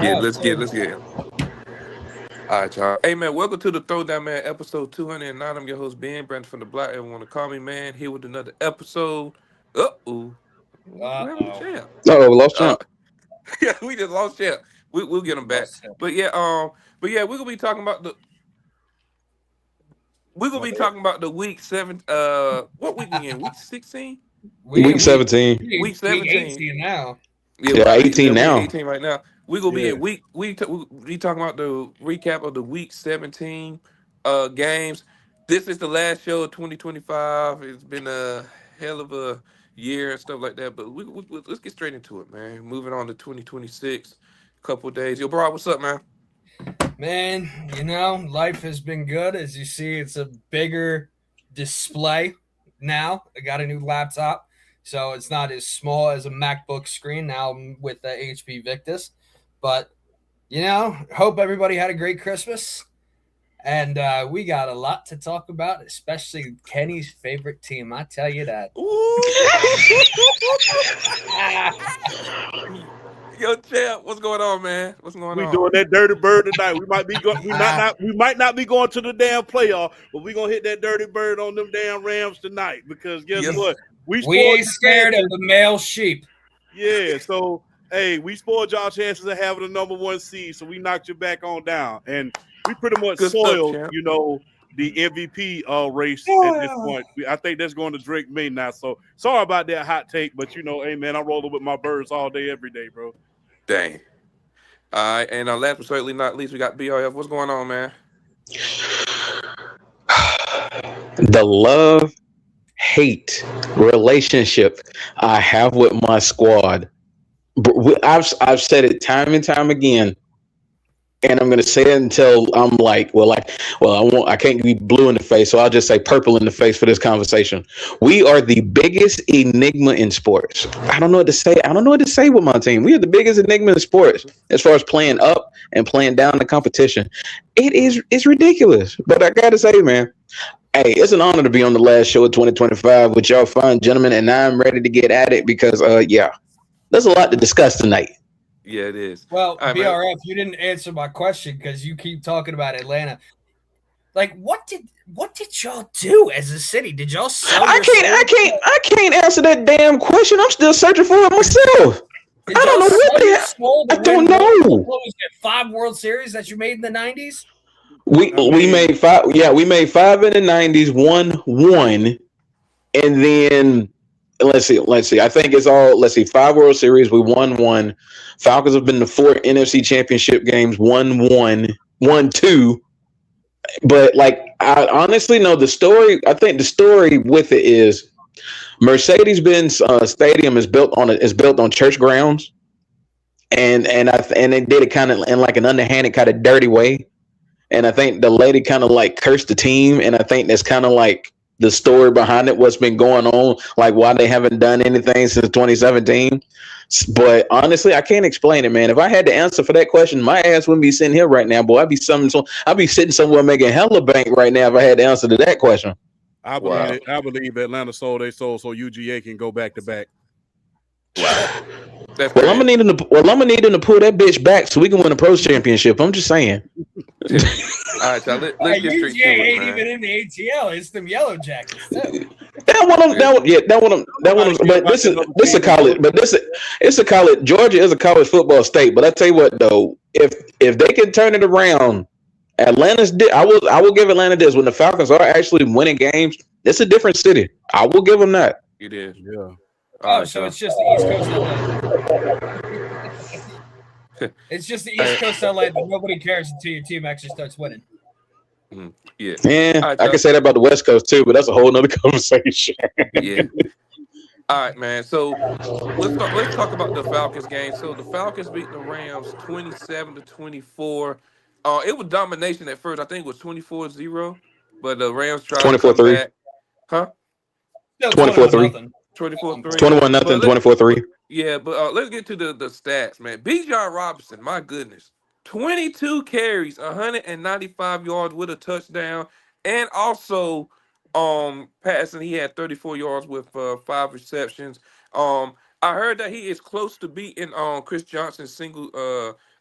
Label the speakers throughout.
Speaker 1: Let's get. All right, y'all. Hey, man, welcome to the Throwdown, man, episode 209. I'm your host, Ben, Brandon from the Block. Everyone want to call me, man. Here with another episode. Uh-oh. What happened to
Speaker 2: Uh-oh.
Speaker 1: champ?
Speaker 3: Oh, we lost
Speaker 1: Uh,
Speaker 3: champ.
Speaker 1: yeah, we just lost champ. We'll get him back.
Speaker 2: Lost him.
Speaker 1: But yeah, we're gonna be talking about the week 7. What week we in? Week 16?
Speaker 3: Week 17.
Speaker 1: Week
Speaker 2: Week
Speaker 1: 17.
Speaker 2: 18 now.
Speaker 1: Yeah,
Speaker 3: Yeah,
Speaker 1: right.
Speaker 3: 18
Speaker 1: Week
Speaker 3: now.
Speaker 1: 18 right now. We gonna be
Speaker 4: Yeah.
Speaker 1: in we talking about the recap of the week 17 games. This is the last show of 2025. It's been a hell of a year and stuff like that. But let's get straight into it, man. Moving on to 2026. Couple days. Yo, bro, what's up, man?
Speaker 2: Man, life has been good. As you see, it's a bigger display now. I got a new laptop, so it's not as small as a MacBook screen now with the HP Victus. But, hope everybody had a great Christmas. And we got a lot to talk about, especially Kenny's favorite team. I tell you that.
Speaker 1: Yo, champ, what's going on, man? What's going
Speaker 4: We
Speaker 1: on?
Speaker 4: doing that dirty bird tonight. We might not be going to the damn playoff, but we gonna hit that dirty bird on them damn Rams tonight because guess
Speaker 1: Yes.
Speaker 4: what?
Speaker 2: We ain't scared of the male sheep.
Speaker 4: Yeah, so hey, we spoiled y'all chances of having the number 1 seed, so we knocked you back on down, and we pretty much
Speaker 1: Good stuff,
Speaker 4: soiled,
Speaker 1: champ.
Speaker 4: the MVP race at this point. I think that's going to Drake May now. So sorry about that hot take, but hey man, I'm rolling with my birds all day, every day, bro.
Speaker 1: Dang. All right, and last but certainly not least, we got BRF. What's going on, man?
Speaker 3: The love-hate relationship I have with my squad. I've said it time and time again, and I'm gonna say it until I'm I can't be blue in the face, so I'll just say purple in the face for this conversation. We are the biggest enigma in sports. I don't know what to say. I don't know what to say with my team. We are the biggest enigma in sports as far as playing up and playing down the competition. It's ridiculous. But I gotta say, man, hey, it's an honor to be on the last show of 2025 with y'all fine gentlemen, and I'm ready to get at it because there's a lot to discuss tonight.
Speaker 1: Yeah, it is.
Speaker 2: Well,
Speaker 1: All right,
Speaker 2: BRF,
Speaker 1: man.
Speaker 2: you didn't answer my question because you keep talking about Atlanta. Like, what did y'all do as a city? Did y'all sell?
Speaker 3: I can't answer that damn question. I'm still searching for it myself. I don't know what the hell. I don't know.
Speaker 2: What was it, 5 World Series that you made in the 90s?
Speaker 3: We made 5. Yeah, we made 5 in the 90s, won 1, and then let's see. I think it's all. Let's see, 5 World Series. We won 1. Falcons have been to 4 NFC Championship games, won 2. But I honestly know the story. I think the story with it is Mercedes-Benz Stadium is built on church grounds, and they did it kind of in like an underhanded, kind of dirty way. And I think the lady kind of cursed the team, and I think that's kind of the story behind it, what's been going on, why they haven't done anything since 2017. But honestly, I can't explain it, man. If I had to answer for that question, my ass wouldn't be sitting here right now, boy. I'd be sitting somewhere making hella bank right now if I had to answer to that question.
Speaker 4: I believe Atlanta sold their soul so UGA can go back to back.
Speaker 1: Wow.
Speaker 3: Well, I'm gonna need them to pull that bitch back so we can win a Pro Championship. I'm just saying.
Speaker 1: All right, y'all. Let's get straight to
Speaker 2: UGA
Speaker 1: it,
Speaker 2: ain't
Speaker 1: man.
Speaker 2: even in the ATL. It's them Yellow Jackets too.
Speaker 3: That one. But this a college. But it's a college. Georgia is a college football state. But I tell you what, though, if they can turn it around, Atlanta's. I will give Atlanta this. When the Falcons are actually winning games, it's a different city. I will give them that.
Speaker 1: It is.
Speaker 4: Yeah.
Speaker 2: So it's just the East Coast LA. It's just the East Coast LA that nobody cares until your team actually starts winning.
Speaker 1: Yeah.
Speaker 3: Yeah, I can say that about the West Coast too, but that's a whole nother conversation.
Speaker 1: Yeah. All right, man. So let's talk about the Falcons game. So the Falcons beat the Rams 27-24. It was domination at first. I think it was 24-0, but the Rams tried to come
Speaker 3: 24-3.
Speaker 1: back. Huh?
Speaker 3: 24-3.
Speaker 1: 24-3.
Speaker 3: 21-0, 24-3.
Speaker 1: Yeah, but let's get to the stats, man. Bijan Robinson, my goodness. 22 carries, 195 yards with a touchdown, and also passing. He had 34 yards with 5 receptions. I heard that he is close to beating Chris Johnson's single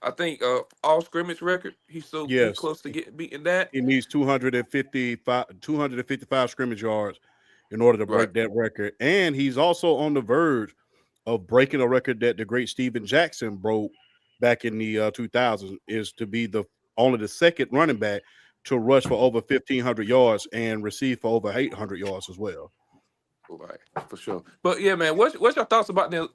Speaker 1: I think all scrimmage record. He
Speaker 4: Yes,
Speaker 1: close to beating that.
Speaker 4: he needs 255 scrimmage yards in order to
Speaker 1: Right.
Speaker 4: break that record. And he's also on the verge of breaking a record that the great Steven Jackson broke back in the 2000s, is to be only the second running back to rush for over 1,500 yards and receive for over 800 yards as well.
Speaker 1: Right, for sure. But yeah, man, what's your thoughts about them?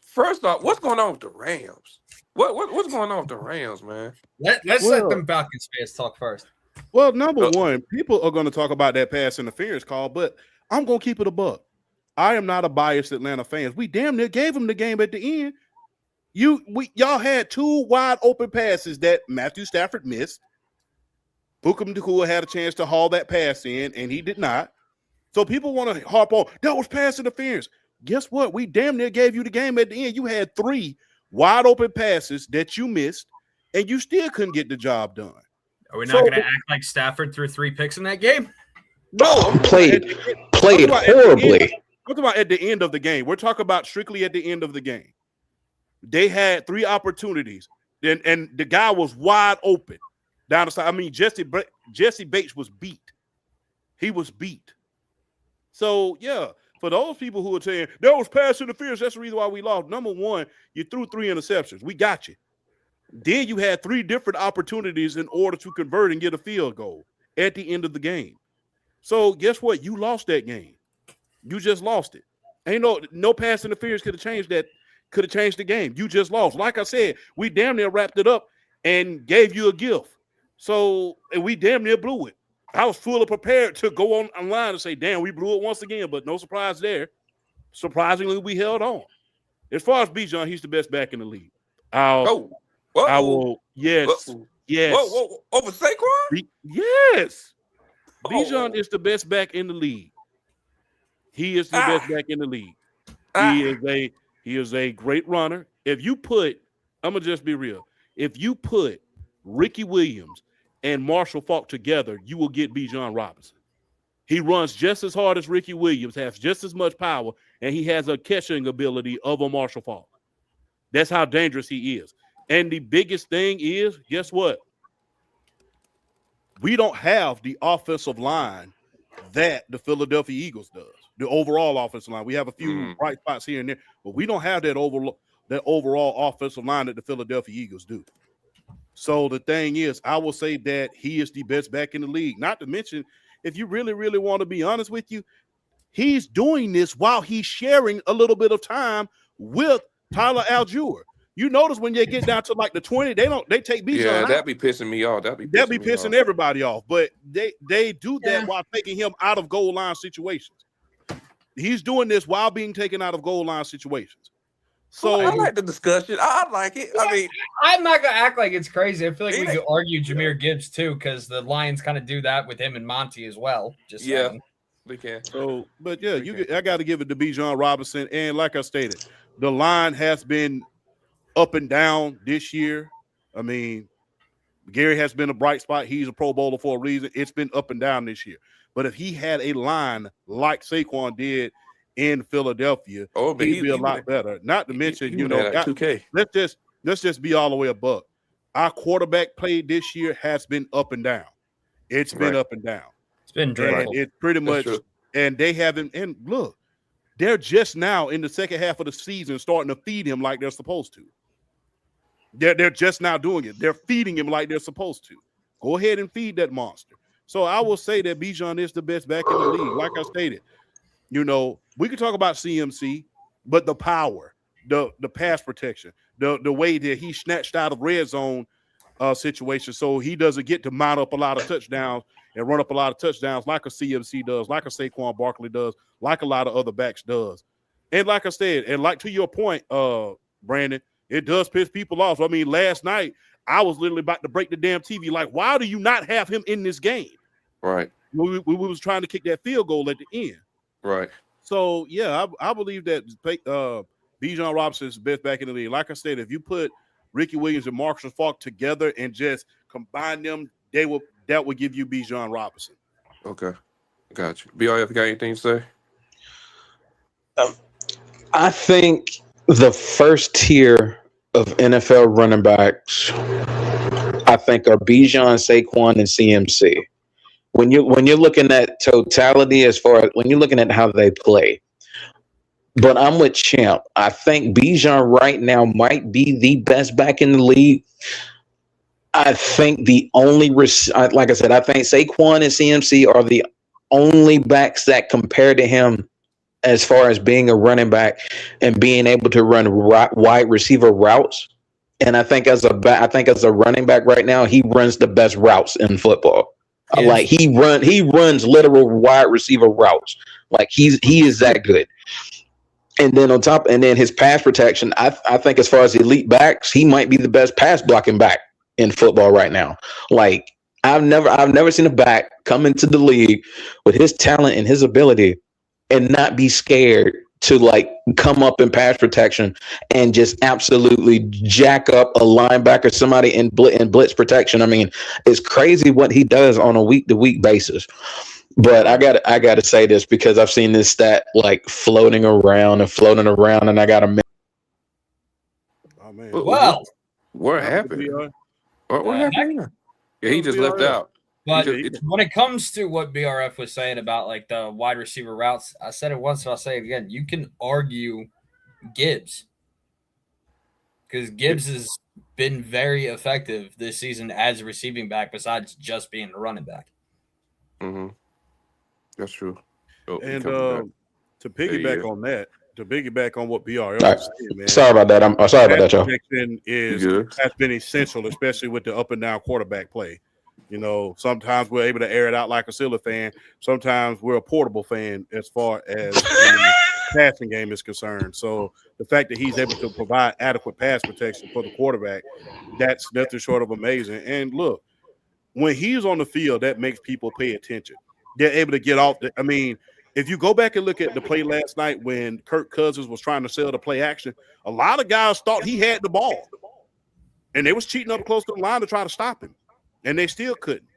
Speaker 1: First off, what's going on with the Rams? What's going on with the Rams, man?
Speaker 2: Let's let them Falcons fans talk first.
Speaker 4: Well, number one, people are going to talk about that pass interference call, but I'm going to keep it a buck. I am not a biased Atlanta fan. We damn near gave them the game at the end. Y'all had two wide open passes that Matthew Stafford missed. Bukem Nakua had a chance to haul that pass in, and he did not. So people want to harp on, that was pass interference. Guess what? We damn near gave you the game at the end. You had three wide open passes that you missed, and you still couldn't get the job done.
Speaker 2: Are we not going to act like Stafford threw 3 picks in that game?
Speaker 4: No,
Speaker 3: played horribly.
Speaker 4: I'm talking about at the end of the game. We're talking about strictly at the end of the game. They had 3 opportunities, and the guy was wide open down the side. I mean, Jesse Bates was beat. He was beat. So, yeah, for those people who are saying, there was pass interference, that's the reason why we lost. Number one, you threw 3 interceptions. We got you. Then you had 3 different opportunities in order to convert and get a field goal at the end of the game. So, guess what? You lost that game. You just lost it. Ain't no pass interference could have changed that, could have changed the game. You just lost. Like I said, we damn near wrapped it up and gave you a gift. So, and we damn near blew it. I was fully prepared to go online and say, damn, we blew it once again, but no surprise there. Surprisingly, we held on. As far as Bijan, he's the best back in the league. I will, yes.
Speaker 1: Whoa, over Saquon?
Speaker 4: Yes. Bijan is the best back in the league. He is the best back in the league. He is a great runner. If you put, I'm gonna just be real. If you put Ricky Williams and Marshall Faulk together, you will get Bijan Robinson. He runs just as hard as Ricky Williams, has just as much power, and he has a catching ability of a Marshall Faulk. That's how dangerous he is. And the biggest thing is, guess what? We don't have the offensive line that the Philadelphia Eagles does. The overall offensive line. We have a few bright spots here and there, but we don't have that overall offensive line that the Philadelphia Eagles do. So the thing is, I will say that he is the best back in the league. Not to mention, if you really, really want to be honest with you, he's doing this while he's sharing a little bit of time with Tyler Algier. You notice when they get down to like the 20, they take Bijan.
Speaker 1: Yeah, that'd be pissing me off. That'd be
Speaker 4: pissing everybody off. But they do that while taking him out of goal line situations. He's doing this while being taken out of goal line situations. So
Speaker 1: I like the discussion. I like it.
Speaker 2: Yeah,
Speaker 1: I mean,
Speaker 2: I'm not gonna act like it's crazy. I feel like we could argue Jahmyr Gibbs too, because the Lions kind of do that with him and Monty as well. Just saying.
Speaker 1: We can.
Speaker 4: So, but yeah, I got to give it to Bijan Robinson, and like I stated, the line has been up and down this year. I mean, Gary has been a bright spot. He's a Pro Bowler for a reason. It's been up and down this year. But if he had a line like Saquon did in Philadelphia, he'd be a lot better. Not to mention, let's just be all the way a buck. Our quarterback play this year has been up and down. It's been up and down.
Speaker 2: It's been dreadful.
Speaker 4: It's pretty much, and they haven't. And look, they're just now in the second half of the season starting to feed him like they're supposed to. They're just now doing it. They're feeding him like they're supposed to. Go ahead and feed that monster. So I will say that Bijan is the best back in the league. Like I stated, we could talk about CMC, but the power, the pass protection, the way that he snatched out of red zone situation, so he doesn't get to mount up a lot of touchdowns and run up a lot of touchdowns like a CMC does, like a Saquon Barkley does, like a lot of other backs does. And like I said, and like to your point, Brandon, it does piss people off. I mean, last night I was literally about to break the damn TV. Like, why do you not have him in this game?
Speaker 1: Right.
Speaker 4: We was trying to kick that field goal at the end.
Speaker 1: Right.
Speaker 4: So yeah, I believe that Bijan Robinson is the best back in the league. Like I said, if you put Ricky Williams and Marshall Faulk together and just combine them, that would give you Bijan Robinson.
Speaker 1: Okay. Got you. BRF, got anything to say?
Speaker 3: I think the first tier of NFL running backs, I think, are Bijan, Saquon, and CMC. When you're looking at totality, as far as when you're looking at how they play, but I'm with Champ. I think Bijan right now might be the best back in the league. I think the only, like I said, I think Saquon and CMC are the only backs that compare to him as far as being a running back and being able to run wide receiver routes. And I think as a running back right now, he runs the best routes in football.
Speaker 2: Yes.
Speaker 3: Like he runs literal wide receiver routes. Like he is that good. And then and then his pass protection, I think as far as elite backs, he might be the best pass blocking back in football right now. Like I've never seen a back come into the league with his talent and his ability and not be scared to like come up in pass protection and just absolutely jack up a linebacker, somebody in blitz protection. I mean, it's crazy what he does on a week to week basis. But I got to say this because I've seen this stat like floating around, and I got to.
Speaker 4: Oh man.
Speaker 2: Well,
Speaker 1: What happened? What happened? Yeah, he just left out.
Speaker 2: But when it comes to what BRF was saying about like the wide receiver routes, I said it once, so I'll say it again. You can argue Gibbs because Gibbs has been very effective this season as a receiving back, besides just being a running back.
Speaker 1: Mm-hmm. That's true.
Speaker 4: And to piggyback on that, to piggyback on what BRF was saying, man.
Speaker 3: Sorry about that. I'm sorry about that, y'all.
Speaker 4: Protection has been essential, especially with the up and down quarterback play. You know, sometimes we're able to air it out like a Steelers fan. Sometimes we're a portable fan as far as the passing game is concerned. So the fact that he's able to provide adequate pass protection for the quarterback, that's nothing short of amazing. And look, when he's on the field, that makes people pay attention. They're able to get off. I mean, if you go back and look at the play last night when Kirk Cousins was trying to sell the play action, a lot of guys thought he had the ball. And they was cheating up close to the line to try to stop him. And they still couldn't.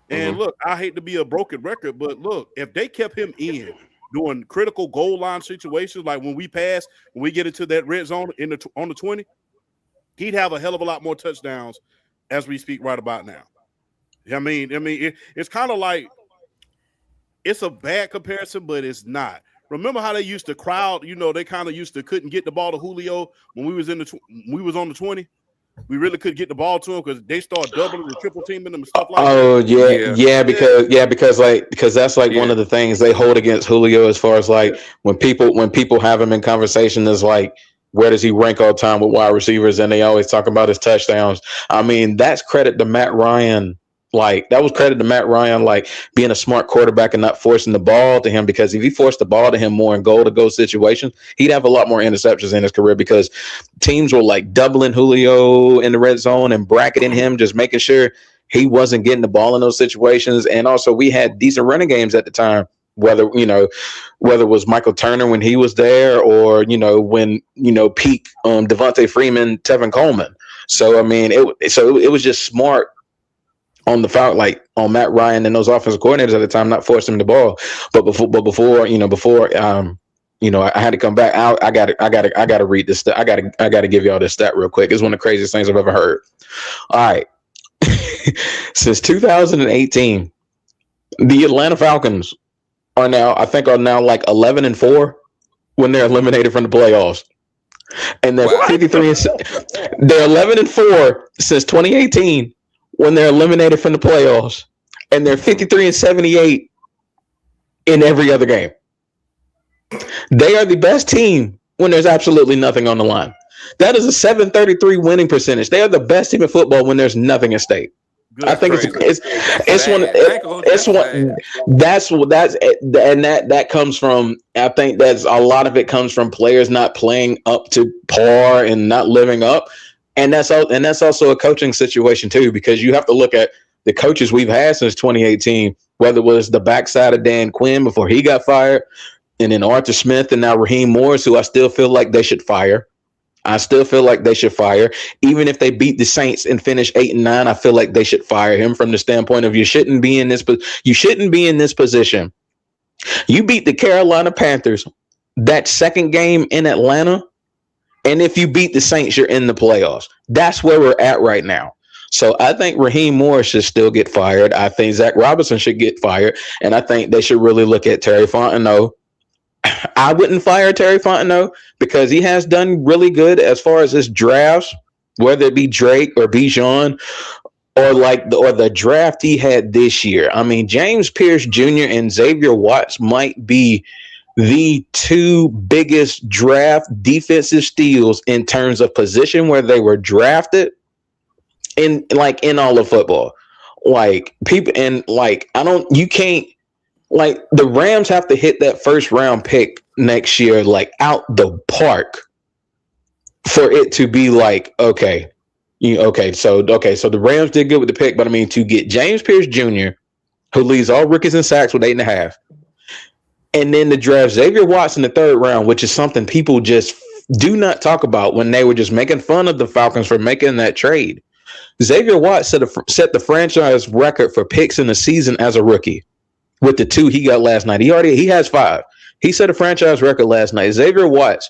Speaker 4: And look, I hate to be a broken record, but look, if they kept him in doing critical goal line situations, like when we get into that red zone on the 20, he'd have a hell of a lot more touchdowns as we speak right about now. I mean, it's kind of like it's a bad comparison, but it's not. Remember how they used to crowd? You know, they kind of used to couldn't get the ball to Julio when we was on the 20. We really could get the ball to him because they start doubling and triple teaming them and stuff like that. Because that's like one of the things they hold against Julio as far as like when people have him in conversation is like, where does he rank all time with wide receivers? And they always talk about his touchdowns. I mean, that's credit to Matt Ryan. Like that was credit to Matt Ryan, like being a smart quarterback and not forcing the ball to him, because if he forced the ball to him more in goal-to-goal situations, he'd have a lot more interceptions in his career because teams were like doubling Julio in the red zone and bracketing him, just making sure he wasn't getting the ball in those situations. And also we had decent running games at the time, whether it was Michael Turner when he was there or, when, peak Devontae Freeman, Tevin Coleman. So, I mean, it was just smart on the foul, like on Matt Ryan and those offensive coordinators at the time, not forcing him the ball. But before I had to come back out. I got to read this. I got to give y'all this stat real quick. It's one of the craziest things I've ever heard. All right. Since 2018, the Atlanta Falcons are now like 11-4 when they're eliminated from the playoffs. And they're 53 they're 11-4 since 2018 when they're eliminated from the playoffs, and they're 53-78 in every other game. They are the best team when there's absolutely nothing on the line. That is a 733 winning percentage. They are the best team in football when there's nothing at stake. I think that comes from, I think that's a lot of it comes from players not playing up to par and not living up. And that's also a coaching situation too, because you have to look at the coaches we've had since 2018, whether it was the backside of Dan Quinn before he got fired, and then Arthur Smith and now Raheem Morris, who I still feel like they should fire. Even if they beat the Saints and finish 8-9, I feel like they should fire him from the standpoint of you shouldn't be in this position. You beat the Carolina Panthers,
Speaker 3: that second game in Atlanta, and if you beat the Saints, you're in the playoffs. That's where we're at right now. So I think Raheem Morris should still get fired. I think Zach Robinson should get fired. And I think they should really look at Terry Fontenot. I wouldn't fire Terry Fontenot because he has done really good as far as his drafts, whether it be Drake or Bijan or the draft he had this year. I mean, James Pierce Jr. and Xavier Watts might be the two biggest draft defensive steals in terms of position where they were drafted in all of football. Like people and like you can't like the Rams have to hit that first round pick next year like out the park for it to be like okay. So the Rams did good with the pick, but I mean to get James Pierce Jr., who leads all rookies in sacks with 8.5, and then to draft Xavier Watts in the third round, which is something people just do not talk about when they were just making fun of the Falcons for making that trade. Xavier Watts set the franchise record for picks in the season as a rookie with the 2 he got last night. He has 5. He set a franchise record last night. Xavier Watts.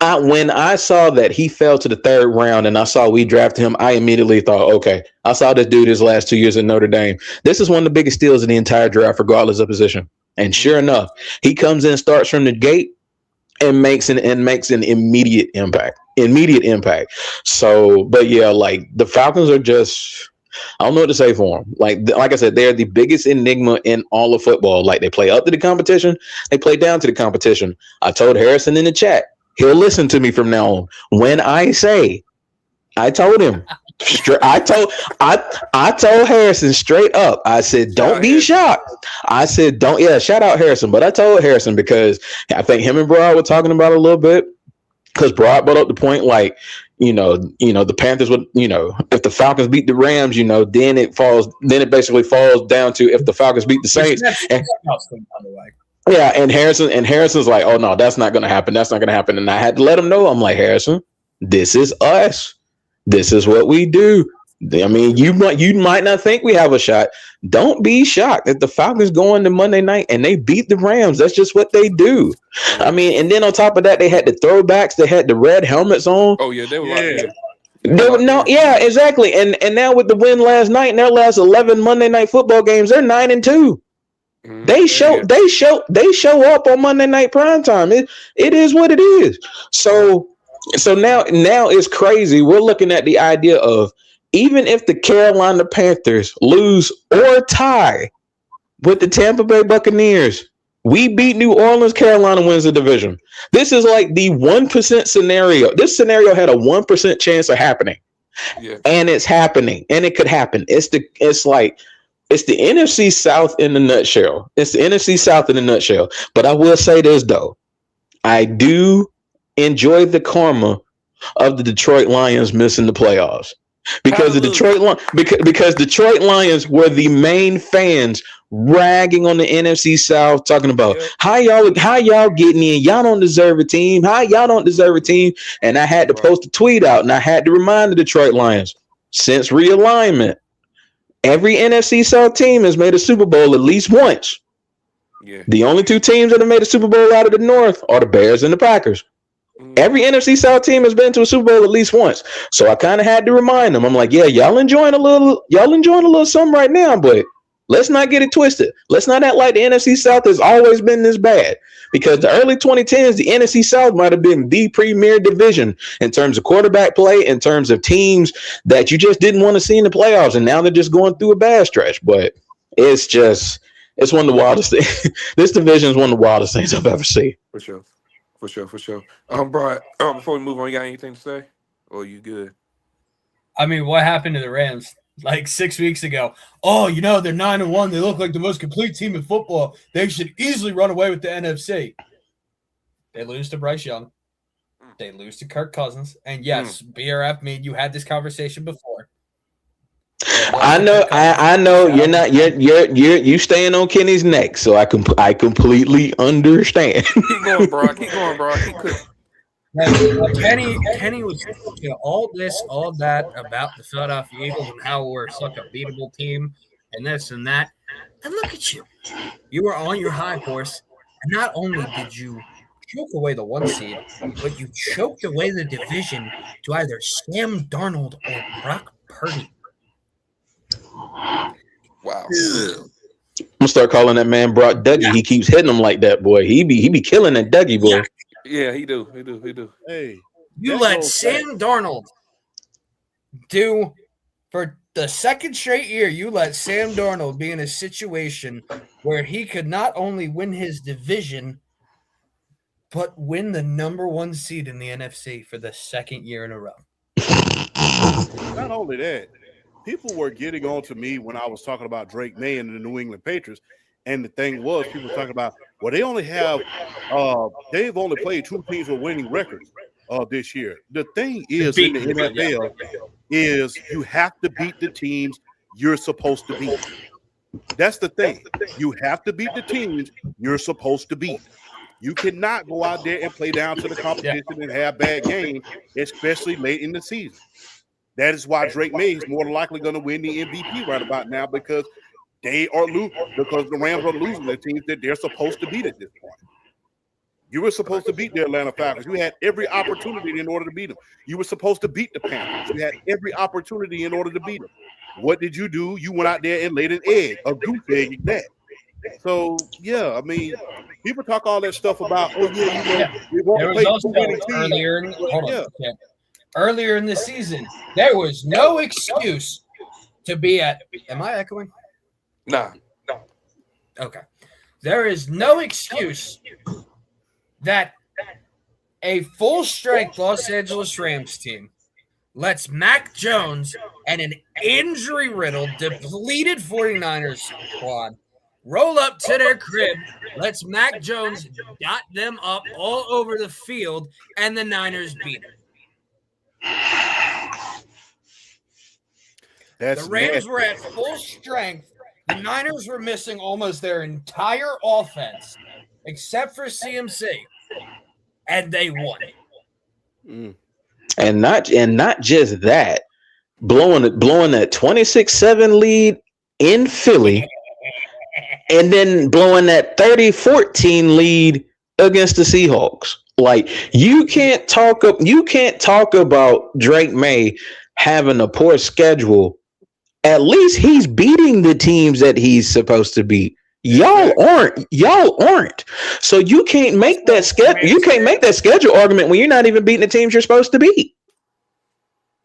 Speaker 3: When I saw that he fell to the third round and I saw we drafted him, I immediately thought, okay, I saw this dude his last 2 years at Notre Dame. This is one of the biggest steals in the entire draft, regardless of position. And sure enough, he comes in, starts from the gate, and makes an immediate impact. So, but yeah, like the Falcons are just, I don't know what to say for them. Like I said, they're the biggest enigma in all of football. Like they play up to the competition, they play down to the competition. I told Harrison in the chat, he'll listen to me from now on. When I told him, I told Harrison straight up. I said, don't be shocked. I said, shout out Harrison. But I told Harrison because I think him and Broad were talking about it a little bit. Because Broad brought up the point, like, the Panthers would, if the Falcons beat the Rams, then it basically falls down to if the Falcons beat the Saints. Yeah, and Harrison's like, oh no, that's not gonna happen. That's not gonna happen. And I had to let him know. I'm like, Harrison, this is us. This is what we do. I mean, you might not think we have a shot. Don't be shocked if the Falcons go into Monday night and they beat the Rams. That's just what they do. I mean, and then on top of that, they had the throwbacks. They had the red helmets on.
Speaker 1: Oh yeah, they were
Speaker 3: exactly. And now with the win last night and their last 11 Monday night football games, they're 9-2. They show up on Monday night primetime. It is what it is. So now it's crazy. We're looking at the idea of even if the Carolina Panthers lose or tie with the Tampa Bay Buccaneers, we beat New Orleans, Carolina wins the division. This is like the 1% scenario. This scenario had a 1% chance of happening. Yeah. And it's happening. And it could happen. It's the NFC South in a nutshell. It's the NFC South in a nutshell. But I will say this, though. I do enjoy the karma of the Detroit Lions missing the playoffs. Because because Detroit Lions were the main fans ragging on the NFC South, talking about how y'all getting in. Y'all don't deserve a team. How y'all don't deserve a team. And I had to post a tweet out and I had to remind the Detroit Lions, since realignment, every NFC South team has made a Super Bowl at least once. Yeah. The only 2 teams that have made a Super Bowl out of the North are the Bears and the Packers. Every NFC South team has been to a Super Bowl at least once. So I kind of had to remind them. I'm like, yeah, y'all enjoying a little something right now, but let's not get it twisted. Let's not act like the NFC South has always been this bad. Because the early 2010s, the NFC South might have been the premier division in terms of quarterback play, in terms of teams that you just didn't want to see in the playoffs. And now they're just going through a bad stretch. But it's one of the wildest things. This division is one of the wildest things I've ever seen.
Speaker 1: For sure. Brian, before we move on, you got anything to say? Or you good?
Speaker 2: I mean, what happened to the Rams like 6 weeks ago? Oh, they're 9-1. They look like the most complete team in football. They should easily run away with the NFC. They lose to Bryce Young. They lose to Kirk Cousins. And yes, BRF, me and you had this conversation before.
Speaker 3: I know you're not you staying on Kenny's neck, so I completely understand.
Speaker 1: Keep going, bro. Keep
Speaker 2: Kenny was all this, all that about the Philadelphia Eagles and how we're such a beatable team and this and that. And look at you. You were on your high horse, and not only did you choke away the 1 seed, but you choked away the division to either Sam Darnold or Brock Purdy.
Speaker 1: Wow.
Speaker 3: I'm gonna start calling that man Brock Dougie.
Speaker 2: Yeah.
Speaker 3: He keeps hitting him like that, boy. He be killing that Dougie boy.
Speaker 1: Yeah, he do. He do. He do.
Speaker 4: Hey,
Speaker 2: You
Speaker 4: that
Speaker 2: let
Speaker 4: goes
Speaker 2: Sam Darnold do for the second straight year. You let Sam Darnold be in a situation where he could not only win his division, but win the number 1 seed in the NFC for the second year in a row.
Speaker 4: Not only that, people were getting on to me when I was talking about Drake May and the New England Patriots. And the thing was, people were talking about, well, they only have, they've only played 2 teams with winning records this year. The thing is, in the NFL, is you have to beat the teams you're supposed to beat. That's the thing. You have to beat the teams you're supposed to beat. You cannot go out there and play down to the competition and have bad games, especially late in the season. That is why Drake May is more than likely going to win the MVP right about now, because they are losing, because the Rams are losing the teams that they're supposed to beat at this point. You were supposed to beat the Atlanta Falcons. You had every opportunity in order to beat them. You were supposed to beat the Panthers. You had every opportunity in order to beat them. What did you do? You went out there and laid an egg, a goose egg at that. So, yeah, I mean, people talk all that stuff about, oh, yeah, we won't
Speaker 2: There
Speaker 4: play
Speaker 2: was also
Speaker 4: winning teams.
Speaker 2: earlier in the season, there was no excuse to be at. Am I echoing?
Speaker 1: Nah.
Speaker 2: Okay. There is no excuse that a full-strength Los Angeles Rams team lets Mac Jones and an injury-riddled, depleted 49ers squad roll up to their crib, lets Mac Jones dot them up all over the field, and the Niners beat him. The Rams were at full strength. The Niners were missing almost their entire offense, except for CMC, and they won.
Speaker 3: And not just that, blowing that 26-7 lead in Philly, and then blowing that 30-14 lead against the Seahawks. Like, you can't talk about Drake May having a poor schedule. At least he's beating the teams that he's supposed to beat. Y'all aren't. So you can't make that schedule. You can't make that schedule argument when you're not even beating the teams you're supposed to beat.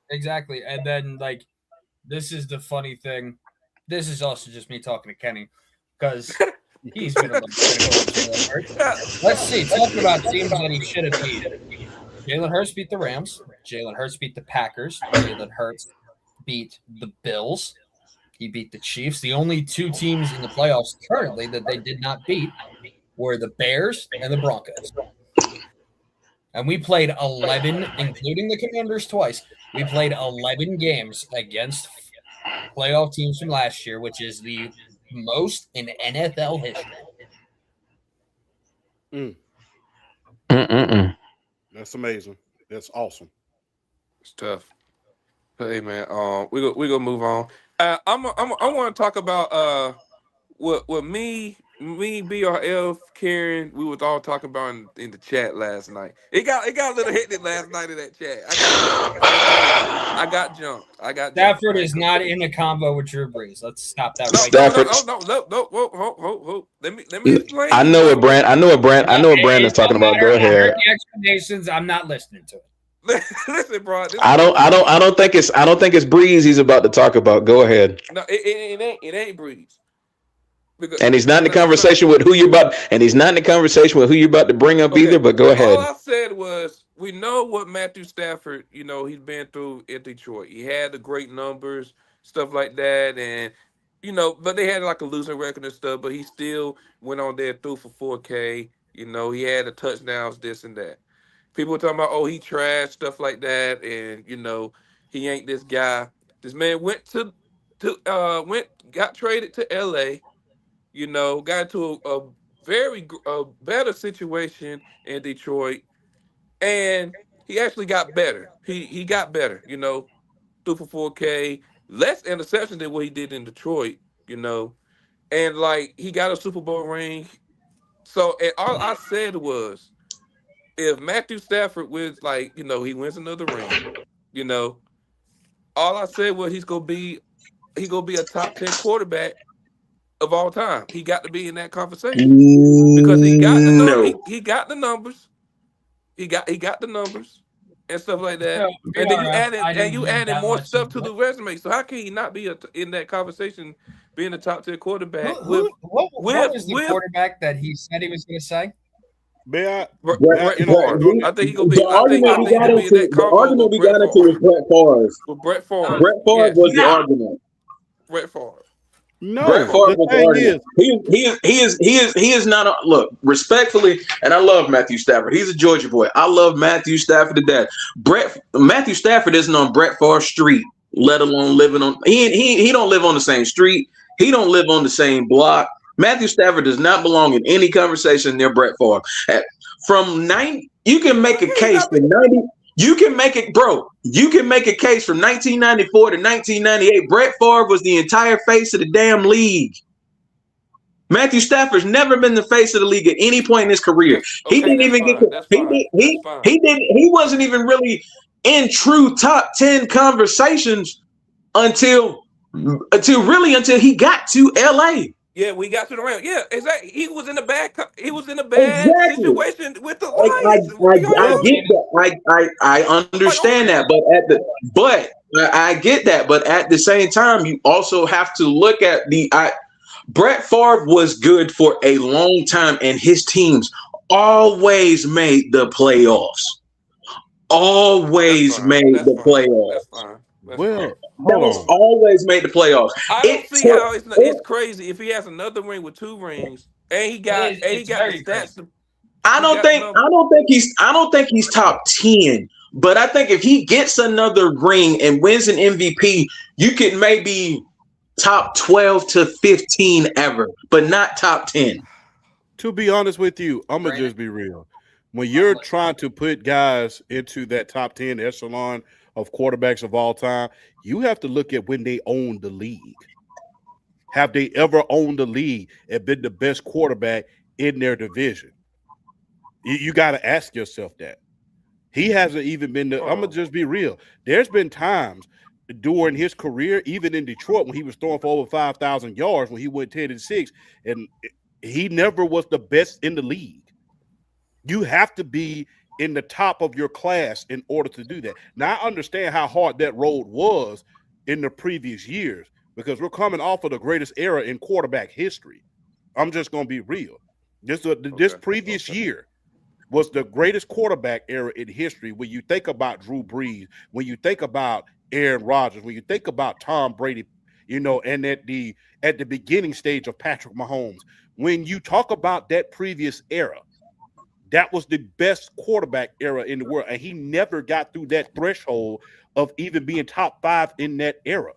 Speaker 2: Exactly. And then, like, this is the funny thing. This is also just me talking to Kenny, because he's been a little bit. Let's see. Talking about teams that he should have beat. Jalen Hurts beat the Rams. Jalen Hurts beat the Packers. Jalen Hurts beat the Bills. He beat the Chiefs. The only 2 teams in the playoffs currently that they did not beat were the Bears and the Broncos. And we played 11, including the Commanders twice. We played 11 games against playoff teams from last year, which is the most in NFL history.
Speaker 4: That's amazing. That's awesome.
Speaker 1: It's tough. But hey, man, we gonna move on. I want to talk about what me, BRF, Karen, we was all talking about in the chat last night. It got a little hectic last night in that chat. I got jumped.
Speaker 2: Stafford is not in a combo with Drew Brees. Let's stop that right
Speaker 3: now.
Speaker 1: No. Whoa. Let me explain.
Speaker 3: I know what Brandon's talking about. Go ahead.
Speaker 2: The explanations, I'm not listening to it.
Speaker 1: Listen, bro.
Speaker 3: I don't think it's Breeze he's about to talk about. Go ahead.
Speaker 1: No, it ain't Breeze. Because,
Speaker 3: and he's not in the conversation with who you're about. And he's not in the conversation with who you're about to bring up either. But go ahead.
Speaker 1: All I said was, we know what Matthew Stafford, he's been through in Detroit. He had the great numbers, stuff like that, and but they had like a losing record and stuff. But he still went on there, threw for 4K. He had the touchdowns, this and that. People were talking about, oh, he trashed, stuff like that, and he ain't this guy. This man got traded to LA. Got into a very better situation in Detroit, and he actually got better. He got better, threw for 4K, less interceptions than what he did in Detroit, and like he got a Super Bowl ring. So, and all I said was, if Matthew Stafford wins, like, he wins another ring, you know, all I said was he gonna be a top 10 quarterback of all time. He got to be in that conversation because he got the
Speaker 3: No.
Speaker 1: he got the numbers. He got the numbers and stuff like
Speaker 2: So
Speaker 1: that. And then
Speaker 2: BRF, I didn't
Speaker 1: you
Speaker 2: read
Speaker 1: added
Speaker 2: that
Speaker 1: more
Speaker 2: much
Speaker 1: stuff to
Speaker 2: into
Speaker 1: the
Speaker 2: it.
Speaker 1: resume. So how can he not be in that conversation, being a top 10 quarterback
Speaker 2: What was the
Speaker 1: with
Speaker 2: quarterback that he said he was going to say?
Speaker 4: May I,
Speaker 3: Brett,
Speaker 1: Brett
Speaker 3: Brett,
Speaker 1: Favre?
Speaker 4: interject on
Speaker 3: we,
Speaker 1: I
Speaker 4: that?
Speaker 1: think he gonna be.
Speaker 3: the argument
Speaker 1: I
Speaker 3: we
Speaker 1: think he
Speaker 3: got
Speaker 1: gonna be in
Speaker 3: into,
Speaker 1: that combo with Brett Favre.
Speaker 3: was Brett Favre.
Speaker 1: With Brett Favre,
Speaker 3: Brett Favre
Speaker 1: yes,
Speaker 3: was the
Speaker 2: Nah.
Speaker 3: argument.
Speaker 1: Brett Favre.
Speaker 3: Brett
Speaker 4: No,
Speaker 3: Favre
Speaker 4: the
Speaker 3: was the
Speaker 4: thing
Speaker 3: argument.
Speaker 4: is,
Speaker 3: He is not a look, respectfully, and I love Matthew Stafford. He's a Georgia boy. I love Matthew Stafford to death. Matthew Stafford isn't on Brett Favre Street, let alone living on he don't live on the same street. He don't live on the same block. Matthew Stafford does not belong in any conversation near Brett Favre. From 90, you can make a case for 90. You can make it, bro. You can make a case from 1994 to 1998. Brett Favre was the entire face of the damn league. Matthew Stafford's never been the face of the league at any point in his career. He
Speaker 1: Okay,
Speaker 3: didn't
Speaker 1: that's
Speaker 3: even get
Speaker 1: fine. That's fine. That's fine.
Speaker 3: he wasn't even really in true top 10 conversations until he got to LA.
Speaker 1: Yeah, we got to the round. Yeah, exactly. He was in a bad. He was in a bad
Speaker 3: Exactly.
Speaker 1: situation with the
Speaker 3: I,
Speaker 1: Lions. We all
Speaker 3: I
Speaker 1: know
Speaker 3: get
Speaker 1: that.
Speaker 3: that. I
Speaker 1: Like,
Speaker 3: understand that, but I get that. But at the same time, you also have to look at Brett Favre was good for a long time, and his teams always made the playoffs. Always made
Speaker 1: That's
Speaker 3: the
Speaker 1: fine. That's
Speaker 3: playoffs.
Speaker 1: fine. That's fine.
Speaker 4: well,
Speaker 3: That
Speaker 4: hold
Speaker 3: was
Speaker 4: on.
Speaker 3: always made the playoffs.
Speaker 1: I don't
Speaker 3: It
Speaker 1: see
Speaker 3: took
Speaker 1: how
Speaker 3: it,
Speaker 1: it's crazy if he has another ring with 2 rings and he
Speaker 2: It's
Speaker 1: got the
Speaker 2: very
Speaker 1: stats.
Speaker 2: crazy.
Speaker 3: I
Speaker 1: He
Speaker 3: don't
Speaker 1: got the
Speaker 3: think
Speaker 1: number.
Speaker 3: I don't think he's top 10. But I think if he gets another ring and wins an MVP, you could maybe top 12 to 15 ever, but not top 10.
Speaker 4: To be honest with you, I'm gonna
Speaker 2: Brandon,
Speaker 4: just be real. When you're trying to put guys into that top 10 echelon of quarterbacks of all time, you have to look at when they owned the league. Have they ever owned the league and been the best quarterback in their division? You got to ask yourself that. He hasn't even been I'm gonna just be real. There's been times during his career, even in Detroit, when he was throwing for over 5,000 yards, when he went 10-6, and he never was the best in the league. You have to be in the top of your class in order to do that. Now, I understand how hard that road was in the previous years because we're coming off of the greatest era in quarterback history. I'm just going to be real. This previous year was the greatest quarterback era in history when you think about Drew Brees, when you think about Aaron Rodgers, when you think about Tom Brady, and at the beginning stage of Patrick Mahomes. When you talk about that previous era, that was the best quarterback era in the world, and he never got through that threshold of even being top 5 in that era.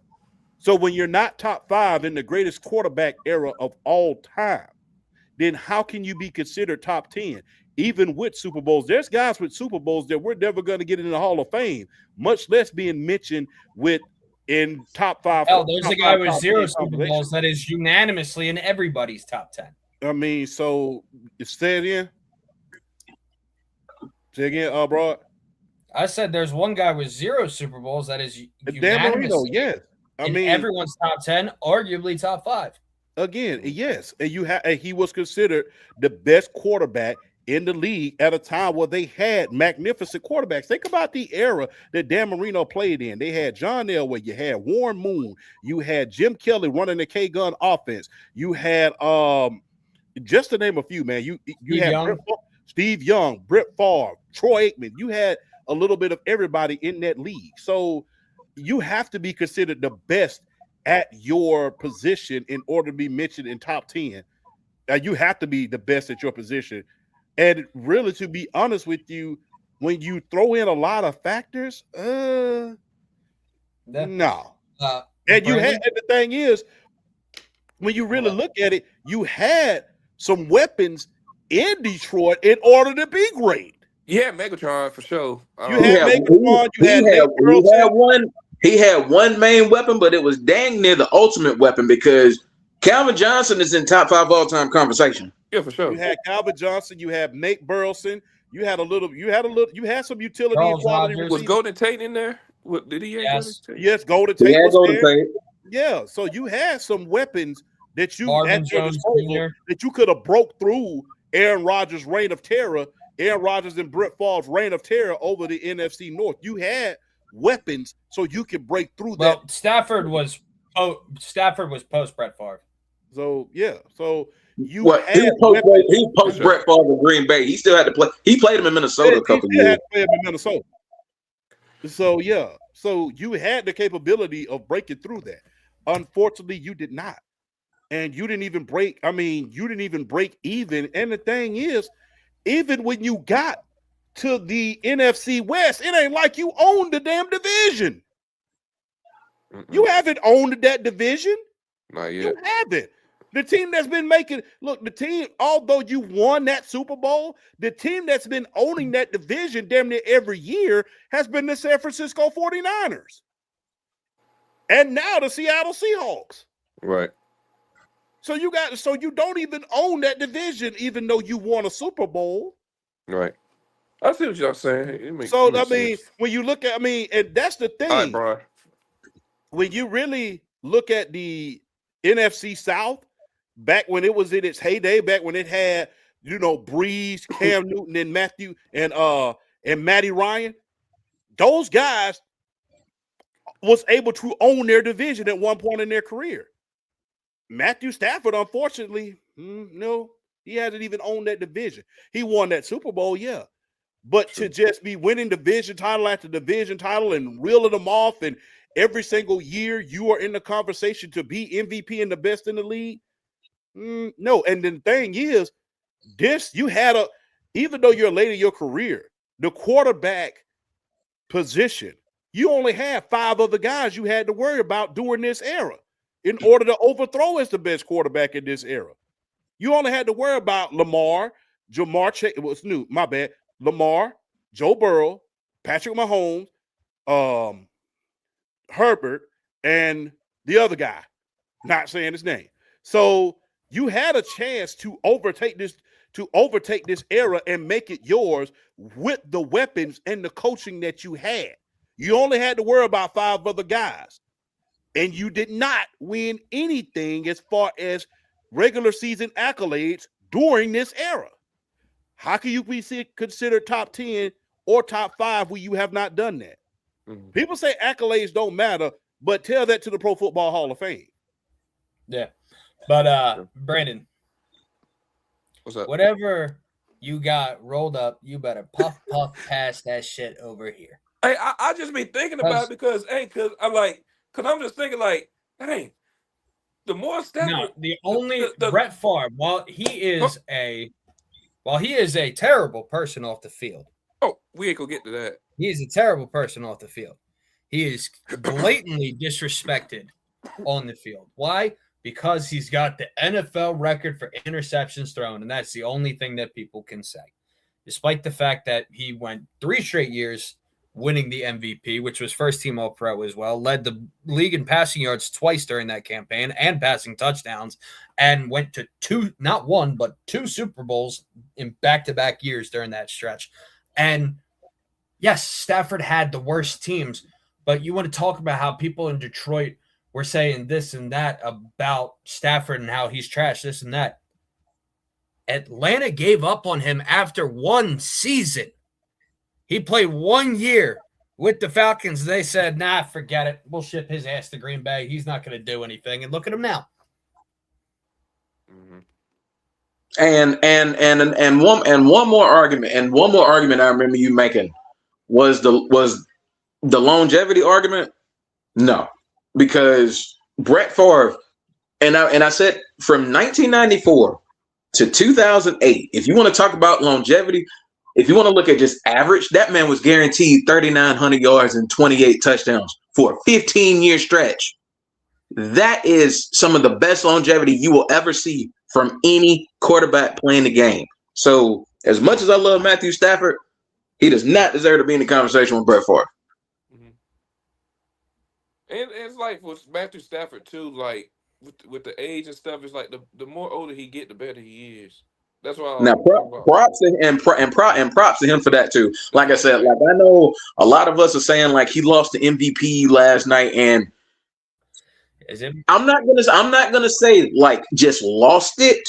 Speaker 4: So when you're not top 5 in the greatest quarterback era of all time, then how can you be considered top 10? Even with Super Bowls, there's guys with Super Bowls that we're never going to get in the Hall of Fame, much less being mentioned in top 5.
Speaker 2: Hell, there's
Speaker 4: top
Speaker 2: a guy
Speaker 4: 5,
Speaker 2: with
Speaker 4: top
Speaker 2: 0
Speaker 4: 10
Speaker 2: Super
Speaker 4: conversation.
Speaker 2: Bowls that is unanimously in everybody's top 10.
Speaker 4: I mean, so say it again. Say again, Broad.
Speaker 2: I said there's one guy with 0 Super Bowls that is
Speaker 4: Dan Marino,
Speaker 2: unanimously
Speaker 4: yes. I
Speaker 2: in
Speaker 4: mean,
Speaker 2: everyone's top 10, arguably top 5.
Speaker 4: again, yes. And he was considered the best quarterback in the league at a time where they had magnificent quarterbacks. Think about the era that Dan Marino played in. They had John Elway, you had Warren Moon, you had Jim Kelly running the K-gun offense. You had just to name a few, man. You had Steve Young, Brett Favre, Troy Aikman. You had a little bit of everybody in that league. So you have to be considered the best at your position in order to be mentioned in top 10. You have to be the best at your position. And really, to be honest with you, when you throw in a lot of factors, no. And the thing is, when you really look at it, you had some weapons in Detroit in order to be great.
Speaker 1: Yeah, Megatron for sure.
Speaker 4: You had Megatron, you had Nate Burleson.
Speaker 3: He had one main weapon, but it was dang near the ultimate weapon because Calvin Johnson is in top 5 all-time conversation.
Speaker 1: Yeah, for sure.
Speaker 4: You had Calvin Johnson, you have Nate Burleson, You had some utility
Speaker 2: Charles
Speaker 4: quality
Speaker 2: Rogers.
Speaker 1: Was
Speaker 4: receivers.
Speaker 1: Golden Tate in there? What did he have Golden
Speaker 2: Yes.
Speaker 1: Tate?
Speaker 4: Yes, Golden
Speaker 3: He
Speaker 4: Tate
Speaker 3: had
Speaker 4: was
Speaker 3: Golden
Speaker 4: there.
Speaker 3: Tate.
Speaker 4: Yeah, so you had some weapons that you
Speaker 2: Marvin
Speaker 4: at your
Speaker 2: Jones
Speaker 4: disposal
Speaker 2: Jr.
Speaker 4: that you could have broke through Aaron Rodgers' reign of terror, Aaron Rodgers and Brett Favre's reign of terror over the NFC North. You had weapons so you could break through
Speaker 2: Well,
Speaker 4: that.
Speaker 2: Stafford was post Brett Favre.
Speaker 4: So yeah, so you
Speaker 3: What
Speaker 4: had
Speaker 3: he
Speaker 4: weapons.
Speaker 3: was post Brett Favre in Green Bay. He still had to play. He played him in Minnesota a
Speaker 4: He
Speaker 3: couple
Speaker 4: still
Speaker 3: years.
Speaker 4: had to play him in Minnesota. So yeah, so you had the capability of breaking through that. Unfortunately, you did not. And you didn't even break. I mean, you didn't even break even. And the thing is, even when you got to the NFC West, it ain't like you owned the damn division. You haven't owned that division.
Speaker 1: Not
Speaker 4: You
Speaker 1: yet.
Speaker 4: haven't. The team that's been making the team, although you won that Super Bowl, the team that's been owning that division damn near every year has been the San Francisco 49ers. And now the Seattle Seahawks.
Speaker 1: Right.
Speaker 4: So you don't even own that division, even though you won a Super Bowl.
Speaker 1: Right. I see what y'all saying. It makes
Speaker 4: So I
Speaker 1: sense.
Speaker 4: mean, when you look at, and that's the thing.
Speaker 1: All right, Brian.
Speaker 4: When you really look at the NFC South, back when it was in its heyday, back when it had, Breeze, Cam Newton, and Matthew and Matty Ryan, those guys was able to own their division at one point in their career. Matthew Stafford, unfortunately, no, he hasn't even owned that division. He won that Super Bowl, yeah. But to just be winning division title after division title and reeling them off, and every single year you are in the conversation to be MVP and the best in the league, no. And the thing is, even though you're late in your career, the quarterback position, you only had 5 other guys you had to worry about during this era in order to overthrow as the best quarterback in this era. You only had to worry about Lamar, Lamar, Joe Burrow, Patrick Mahomes, Herbert, and the other guy, not saying his name. So you had a chance to overtake this era and make it yours with the weapons and the coaching that you had. You only had to worry about 5 other guys. And you did not win anything as far as regular season accolades during this era. How can you be considered top 10 or top 5 when you have not done that? Mm-hmm. People say accolades don't matter, but tell that to the Pro Football Hall of Fame.
Speaker 2: Yeah. But Brandon,
Speaker 1: what's up?
Speaker 2: Whatever you got rolled up, you better puff past that shit over here.
Speaker 1: Hey, I just be thinking about it because I'm just thinking like, dang, the more Stafford.
Speaker 2: No, the Brett Favre, while he is a terrible person off the field.
Speaker 1: Oh, we ain't gonna get to that.
Speaker 2: He is a terrible person off the field. He is blatantly disrespected on the field. Why? Because he's got the NFL record for interceptions thrown, and that's the only thing that people can say. Despite the fact that he went 3 straight years winning the MVP, which was first team All-Pro as well, led the league in passing yards twice during that campaign and passing touchdowns, and went to 2, not 1, but 2 Super Bowls in back-to-back years during that stretch. And yes, Stafford had the worst teams, but you want to talk about how people in Detroit were saying this and that about Stafford and how he's trash, this and that. Atlanta gave up on him after 1 season. He played 1 year with the Falcons. They said, nah, forget it. We'll ship his ass to Green Bay. He's not going to do anything. And look at him now.
Speaker 3: Mm-hmm. And one more argument I remember you making was the longevity argument. No, because Brett Favre, and I said from 1994 to 2008, if you want to talk about longevity, if you want to look at just average, that man was guaranteed 3,900 yards and 28 touchdowns for a 15-year stretch. That is some of the best longevity you will ever see from any quarterback playing the game. So as much as I love Matthew Stafford, he does not deserve to be in the conversation with Brett Favre.
Speaker 1: Mm-hmm. And it's like with Matthew Stafford too, like with the age and stuff, it's like the more older he get, the better he is. That's what
Speaker 3: Now,
Speaker 1: I'm talking about.
Speaker 3: props to him for that too. Like I said, like I know a lot of us are saying like he lost the MVP last night, and
Speaker 2: Is it?
Speaker 3: I'm not gonna say like just lost it,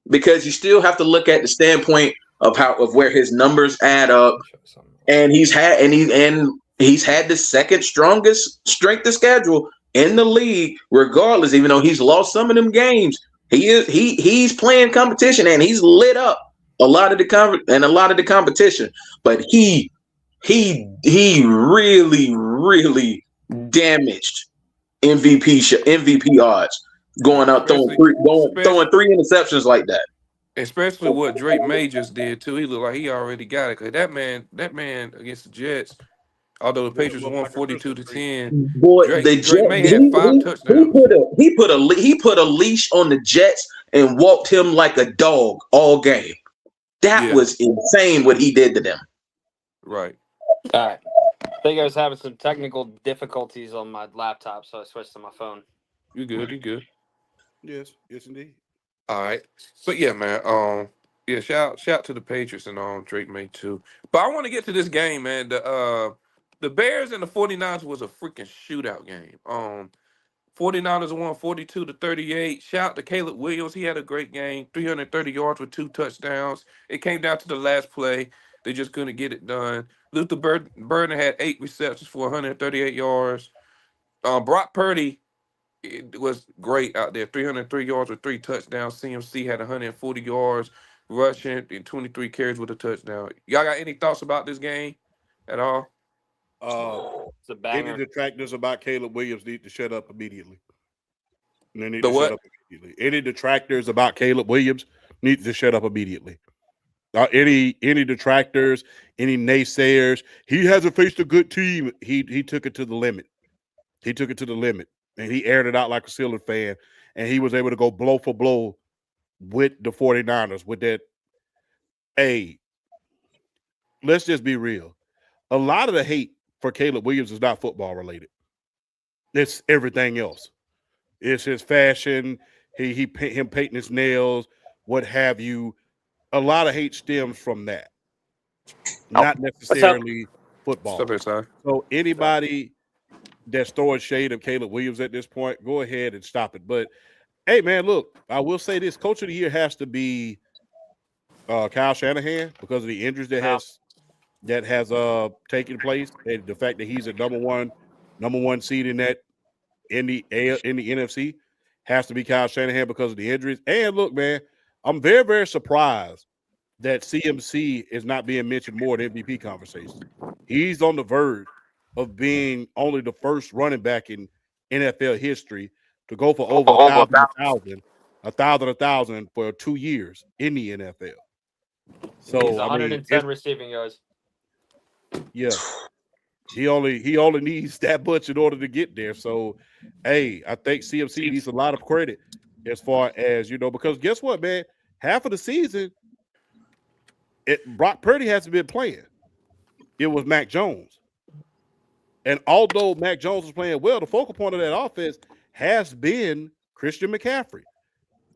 Speaker 3: because you still have to look at the standpoint of where his numbers add up, and he's had the second strongest strength of schedule in the league, regardless. Even though he's lost some of them games, he's playing competition and he's lit up a lot of the competition. But he really damaged MVP odds, going out
Speaker 1: Especially,
Speaker 3: throwing
Speaker 1: especially,
Speaker 3: three interceptions like that.
Speaker 1: especially what Drake May just did too. He looked like he already got it. Cause that man against the Jets, although the
Speaker 4: Boy,
Speaker 1: Patriots
Speaker 4: looked
Speaker 1: won
Speaker 4: like a Christmas
Speaker 1: 42-10,
Speaker 4: tree.
Speaker 3: Boy, the
Speaker 1: Drake
Speaker 3: Jet
Speaker 1: May had five touchdowns.
Speaker 3: he put a leash on the Jets and walked him like a dog all game. That
Speaker 1: Yeah,
Speaker 3: was insane what he did to them.
Speaker 1: right.
Speaker 5: All right. I think I was having some technical difficulties on my laptop, so I switched to my phone.
Speaker 1: You good? You good?
Speaker 4: Yes, yes, indeed.
Speaker 1: All right. But yeah, man. Yeah. Shout to the Patriots and Drake May too. But I want to get to this game, man. The Bears and the 49ers was a freaking shootout game. 49ers won 42-38. Shout to Caleb Williams. He had a great game. 330 yards with 2 touchdowns. It came down to the last play. They just couldn't get it done. Luther Burden had 8 receptions for 138 yards. Brock Purdy, it was great out there. 303 yards with 3 touchdowns. CMC had 140 yards rushing and 23 carries with a touchdown. Y'all got any thoughts about this game at all?
Speaker 4: Uh,
Speaker 5: It's a
Speaker 4: any
Speaker 5: banger.
Speaker 4: detractors about Caleb Williams need to shut up immediately. They need
Speaker 1: The
Speaker 4: to shut
Speaker 1: what?
Speaker 4: up immediately. Any detractors about Caleb Williams need to shut up immediately. Any detractors, any naysayers, he hasn't faced a good team. He took it to the limit. He took it to the limit, and he aired it out like a Steelers fan, and he was able to go blow for blow with the 49ers with that. Hey, let's just be real. A lot of the hate for Caleb Williams is not football related. It's everything else. It's his fashion, him painting his nails, what have you. A lot of hate stems from that, not
Speaker 5: What's up?
Speaker 4: necessarily
Speaker 1: What's
Speaker 4: football.
Speaker 1: up, SI?
Speaker 4: So anybody that's throwing shade of Caleb Williams at this point, go ahead and stop it. But hey, man, look, I will say this: Coach of the Year has to be Kyle Shanahan because of the injuries that has taken place, and the fact that he's a number one seed in the NFC has to be Kyle Shanahan because of the injuries. And look, man, I'm very, very surprised that CMC is not being mentioned more in MVP conversations. He's on the verge of being only the first running back in NFL history to go for over a thousand for 2 years in the NFL.
Speaker 5: He's
Speaker 4: So I mean,
Speaker 5: 110 receiving yards.
Speaker 4: yeah, he only needs that much in order to get there. So, hey, I think CMC needs a lot of credit as far as because guess what, man? Half of the season, Brock Purdy hasn't been playing. It was Mac Jones. And although Mac Jones was playing well, the focal point of that offense has been Christian McCaffrey.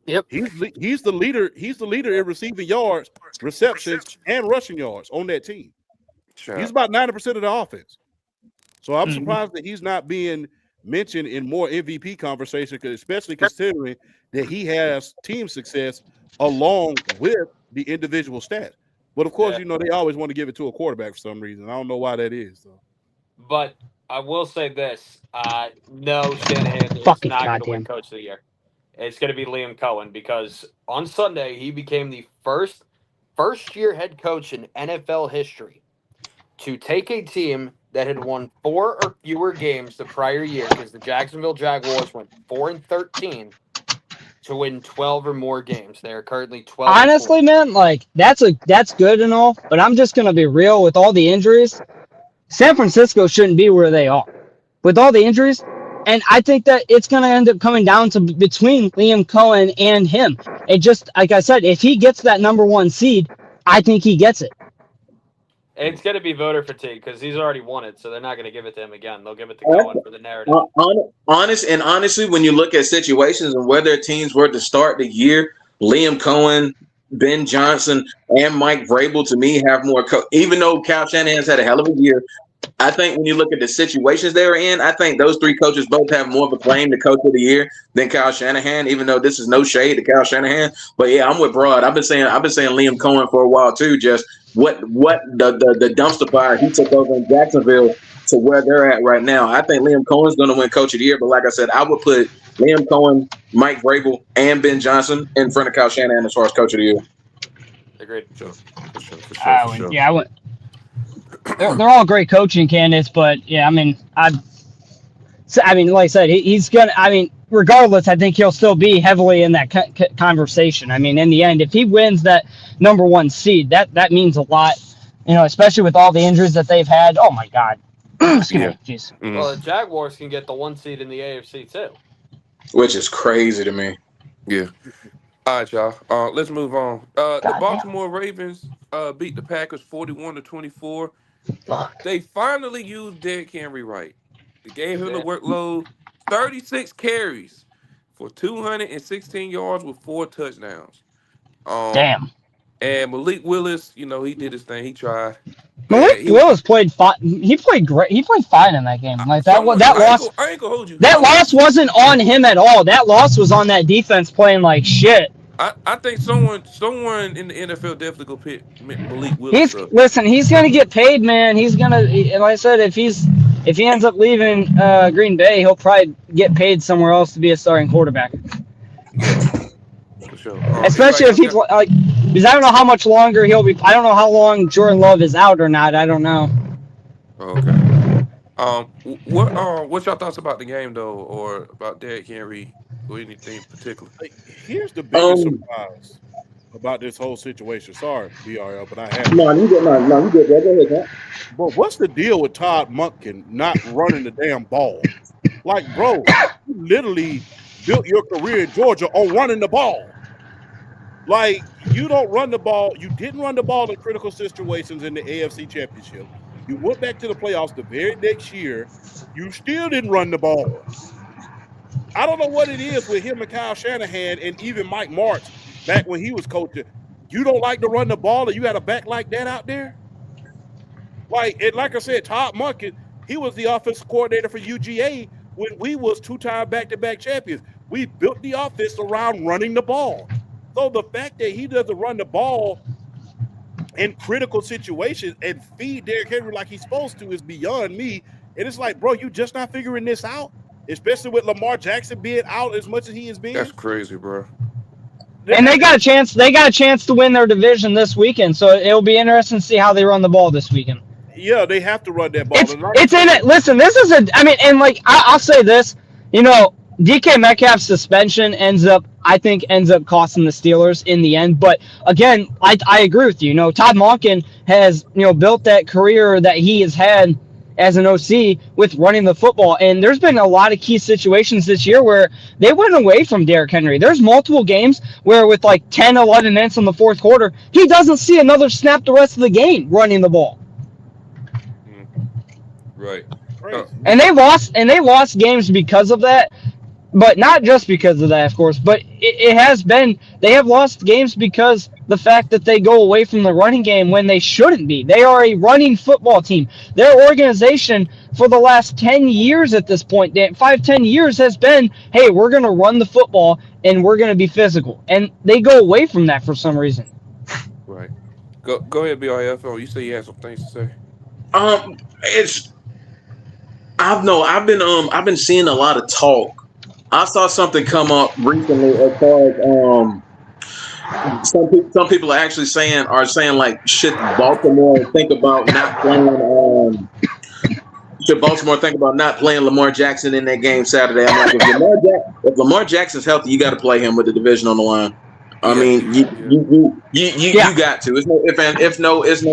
Speaker 5: Yep.
Speaker 4: He's the leader. He's the leader in receiving yards, receptions, and rushing yards on that team. He's about 90% of the offense. So I'm surprised that he's not being mentioned in more MVP conversation, especially considering that he has team success along with the individual stats. But of course, they always want to give it to a quarterback for some reason. I don't know why that is. So.
Speaker 5: But I will say this: no, Shanahan is
Speaker 6: Fucking
Speaker 5: not going to win
Speaker 6: goddamn.
Speaker 5: Coach of the Year. It's going to be Liam Cohen because on Sunday he became the first-year head coach in NFL history to take a team that had won 4 or fewer games the prior year, because the Jacksonville Jaguars went 4-13, to win 12 or more games. They are currently 12.
Speaker 6: Honestly, man, like that's good and all, but I'm just gonna be real with all the injuries. San Francisco shouldn't be where they are with all the injuries, and I think that it's gonna end up coming down to between Liam Cohen and him. It just, like I said, if he gets that number 1 seed, I think he gets it.
Speaker 5: It's going to be voter fatigue because he's already won it, so they're not going to give it to him again. They'll give it to Cohen for the narrative.
Speaker 3: Honestly, when you look at situations and where their teams were to start the year, Liam Cohen Ben Johnson and Mike Vrabel to me have more. Even though Kyle Shanahan's had a hell of a year, I think when you look at the situations they're in, I think those three coaches both have more of a claim to Coach of the Year than Kyle Shanahan. Even though this is no shade to Kyle Shanahan, but yeah, I'm with Broad. I've been saying Liam Cohen for a while too. Just what the dumpster fire he took over in Jacksonville to where they're at right now. I think Liam Cohen's going to win Coach of the Year, but like I said, I would put Liam Cohen, Mike Vrabel, and Ben Johnson in front of Kyle Shanahan as far as Coach of the Year.
Speaker 5: Agreed.
Speaker 1: For sure.
Speaker 6: Yeah, I would. They're all great coaching candidates, but yeah, I mean, like I said, he's gonna. I mean, regardless, I think he'll still be heavily in that conversation. I mean, in the end, if he wins that number 1 seed, that means a lot. You know, especially with all the injuries that they've had. Oh my God. Excuse me. Jeez.
Speaker 1: Mm-hmm.
Speaker 5: Well, the Jaguars can get the 1 seed in the AFC too,
Speaker 3: Which is crazy to me.
Speaker 1: Yeah. All right, y'all. Let's move on. The Baltimore Ravens beat the Packers 41-24. They finally used Derrick Henry right. They gave him the workload, 36 carries for 216 yards with 4 touchdowns.
Speaker 6: Damn.
Speaker 1: And Malik Willis, you know, he did his thing. He tried.
Speaker 6: Malik Willis played fine. He played great. He played fine in that game. Like that loss.
Speaker 1: I ain't gonna hold you.
Speaker 6: That loss wasn't on him at all. That loss was on that defense playing like shit.
Speaker 1: I think someone in the NFL definitely go pick Malik Willis.
Speaker 6: He's gonna get paid, man. He's gonna. Like I said, if he ends up leaving Green Bay, he'll probably get paid somewhere else to be a starting quarterback.
Speaker 1: Yeah, for sure.
Speaker 6: Especially if he's like, because I don't know how much longer he'll be. I don't know how long Jordan Love is out or not. I don't know.
Speaker 1: Okay. What's your thoughts about the game though, or about Derrick Henry, or anything particular?
Speaker 4: Here's the biggest surprise about this whole situation. Sorry, BRL, but I have.
Speaker 3: No, you good. No, you good. Go ahead, man.
Speaker 4: But what's the deal with Todd Monken not running the damn ball? Like, bro, you literally built your career in Georgia on running the ball. Like, you don't run the ball. You didn't run the ball in critical situations in the AFC Championship. You went back to the playoffs the very next year. You still didn't run the ball. I don't know what it is with him and Kyle Shanahan and even Mike Martz back when he was coaching. You don't like to run the ball and you had a back like that out there? Like I said, Todd Monken, he was the offensive coordinator for UGA when we was 2-time back-to-back champions. We built the offense around running the ball. So the fact that he doesn't run the ball in critical situations and feed Derrick Henry like he's supposed to is beyond me. And it's like, bro, you just not figuring this out, especially with Lamar Jackson being out as much as he is being.
Speaker 1: That's crazy, bro.
Speaker 6: And they got a chance. They got a chance to win their division this weekend, so it'll be interesting to see how they run the ball this weekend.
Speaker 4: Yeah, they have to run that ball.
Speaker 6: It's in it. Listen, this is a. I mean, and like I'll say this, you know, DK Metcalf's suspension ends up costing the Steelers in the end. But again, I agree with you. You know, Todd Monken has, you know, built that career that he has had as an OC with running the football. And there's been a lot of key situations this year where they went away from Derrick Henry. There's multiple games where with like 10, 11 minutes in the fourth quarter, he doesn't see another snap the rest of the game running the ball.
Speaker 1: Right.
Speaker 6: And they lost games because of that. But not just because of that, of course, but it has been, they have lost games because the fact that they go away from the running game when they shouldn't be. They are a running football team. Their organization for the last 10 years at this point, 5-10 years has been, hey, we're going to run the football and we're going to be physical. And they go away from that for some reason.
Speaker 1: Right. Go ahead, BRFO. You say you had some things to say.
Speaker 3: I've been seeing a lot of talk. I saw something come up recently as far as some people are actually saying like, should Baltimore think about not playing Lamar Jackson in that game Saturday? I'm like, if Lamar Jackson's healthy, you got to play him with the division on the line. I mean, you got to. It's no ifs,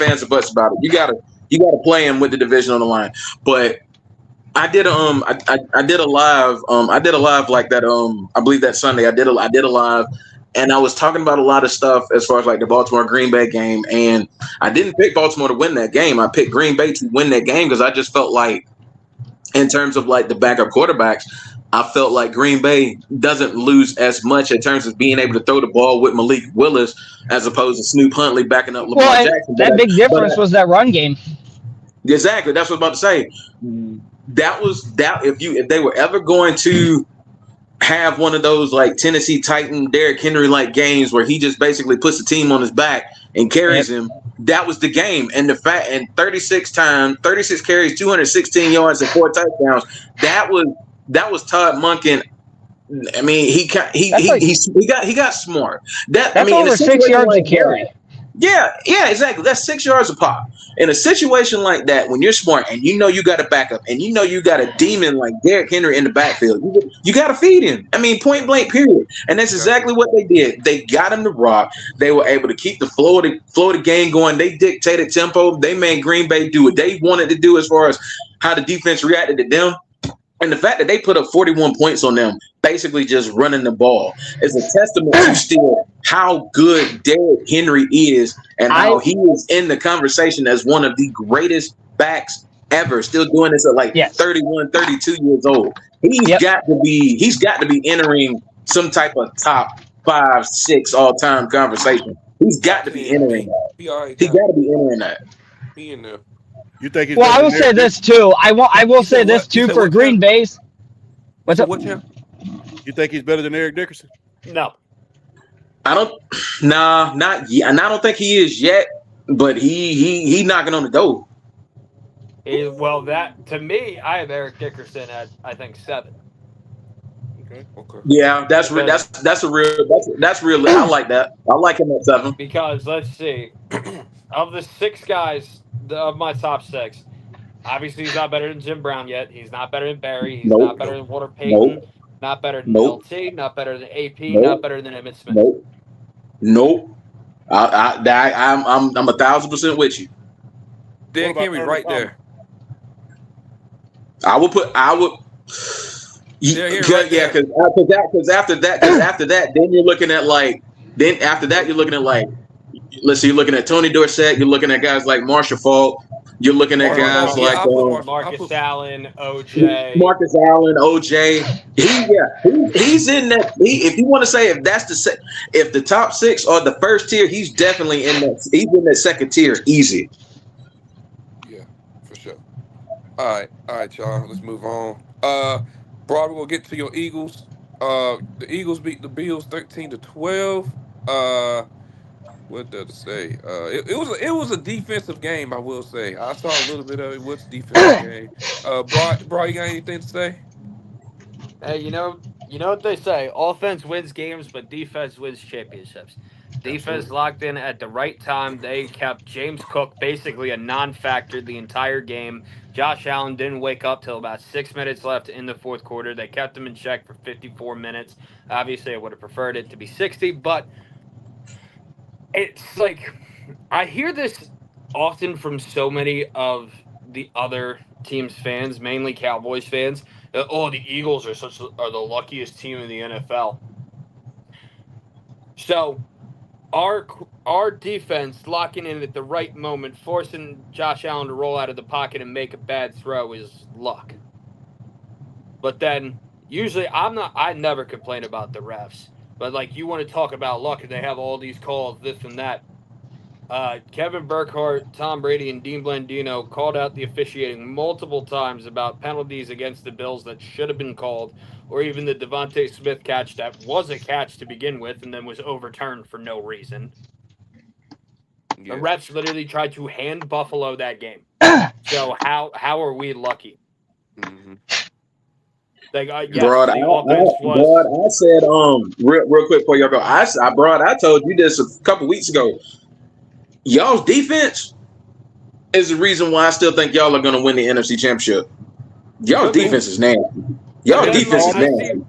Speaker 3: ands, or buts about it. You got to play him with the division on the line. But I did a live like that I believe that Sunday I did a live, and I was talking about a lot of stuff as far as like the Baltimore Green Bay game, and I didn't pick Baltimore to win that game. I picked Green Bay to win that game because I just felt like in terms of like the backup quarterbacks, I felt like Green Bay doesn't lose as much in terms of being able to throw the ball with Malik Willis as opposed to Snoop Huntley backing up Lamar
Speaker 6: Well, and
Speaker 3: Jackson.
Speaker 6: that big difference was that run game.
Speaker 3: Exactly, that's what I was about to say. That was that if they were ever going to have one of those like Tennessee Titan Derrick Henry like games where he just basically puts the team on his back and carries him, that was the game. And the fact and 36 carries, 216 yards and 4 touchdowns. That was Todd Monken. I mean, he got smart.
Speaker 6: That's
Speaker 3: in
Speaker 6: over
Speaker 3: a
Speaker 6: 6 yards
Speaker 3: like
Speaker 6: to carry.
Speaker 3: Yeah, exactly. That's 6 yards a pop. In a situation like that, when you're smart and you know you got a backup and you know you got a demon like Derrick Henry in the backfield, you got to feed him. I mean, point blank, period. And that's exactly what they did. They got him to rock. They were able to keep the flow of the game going. They dictated tempo. They made Green Bay do what they wanted to do as far as how the defense reacted to them. And the fact that they put up 41 points on them, basically just running the ball, is a testament to still how good Derrick Henry is and how he is in the conversation as one of the greatest backs ever. Still doing this at like 31, 32 years old. He's got to be entering some type of top 5, 6 all-time conversation. He's got to be entering that. He got to be entering that.
Speaker 1: He in there.
Speaker 4: You think he's
Speaker 6: well, I will say this too. I will say this too for Green Bay's. What's up?
Speaker 4: You think he's better than Eric Dickerson?
Speaker 5: No.
Speaker 3: I don't. Nah, not yet. And I don't think he is yet. But he knocking on the door.
Speaker 5: Well, that to me, I have Eric Dickerson at I think 7.
Speaker 1: Okay.
Speaker 3: Yeah, that's real. That's real. I like that. I like him at 7.
Speaker 5: Because let's see, of the 6 guys of my top 6, obviously he's not better than Jim Brown yet. He's not better than Barry. He's not better than Walter Payton. Not better than LT. Not better than AP. Not better than Emmitt Smith.
Speaker 3: Nope. I'm 1,000% with you.
Speaker 1: Dan Henry right there.
Speaker 3: I would. Yeah, because after that, then you're looking at like. Then after that, you're looking at like. Let's see, you're looking at Tony Dorsett. You're looking at guys like Marshall Faulk. You're looking at guys like
Speaker 5: Marcus Allen, OJ.
Speaker 3: Marcus Allen, OJ. He's in that. If you want to say if the top 6 are the first tier, he's definitely in that. He's in that second tier, easy.
Speaker 1: Yeah, for sure. All right, y'all. Let's move on. Broad, we'll get to your Eagles. The Eagles beat the Bills 13-12. What does it say? It was a defensive game, I will say. I saw a little bit of it. What's defensive game? Broad, you got anything to say?
Speaker 5: Hey, you know what they say? Offense wins games, but defense wins championships. Defense locked in at the right time. They kept James Cook basically a non-factor the entire game. Josh Allen didn't wake up till about 6 minutes left in the fourth quarter. They kept him in check for 54 minutes. Obviously, I would have preferred it to be 60, but it's like I hear this often from so many of the other teams' fans, mainly Cowboys fans. Oh, the Eagles are the luckiest team in the NFL. So our defense locking in at the right moment, forcing Josh Allen to roll out of the pocket and make a bad throw is luck. But then usually I never complain about the refs. But like you want to talk about luck, and they have all these calls, this and that. Kevin Burkhardt, Tom Brady, and Dean Blandino called out the officiating multiple times about penalties against the Bills that should have been called, or even the Devontae Smith catch that was a catch to begin with and then was overturned for no reason. Yeah. The refs literally tried to hand Buffalo that game. So how are we lucky?
Speaker 1: Mm-hmm.
Speaker 3: Like, Broad, I said, real quick before y'all go, I told you this a couple weeks ago. Y'all's defense is the reason why I still think y'all are going to win the NFC Championship. Y'all's defense is nasty. Y'all's defense is nasty.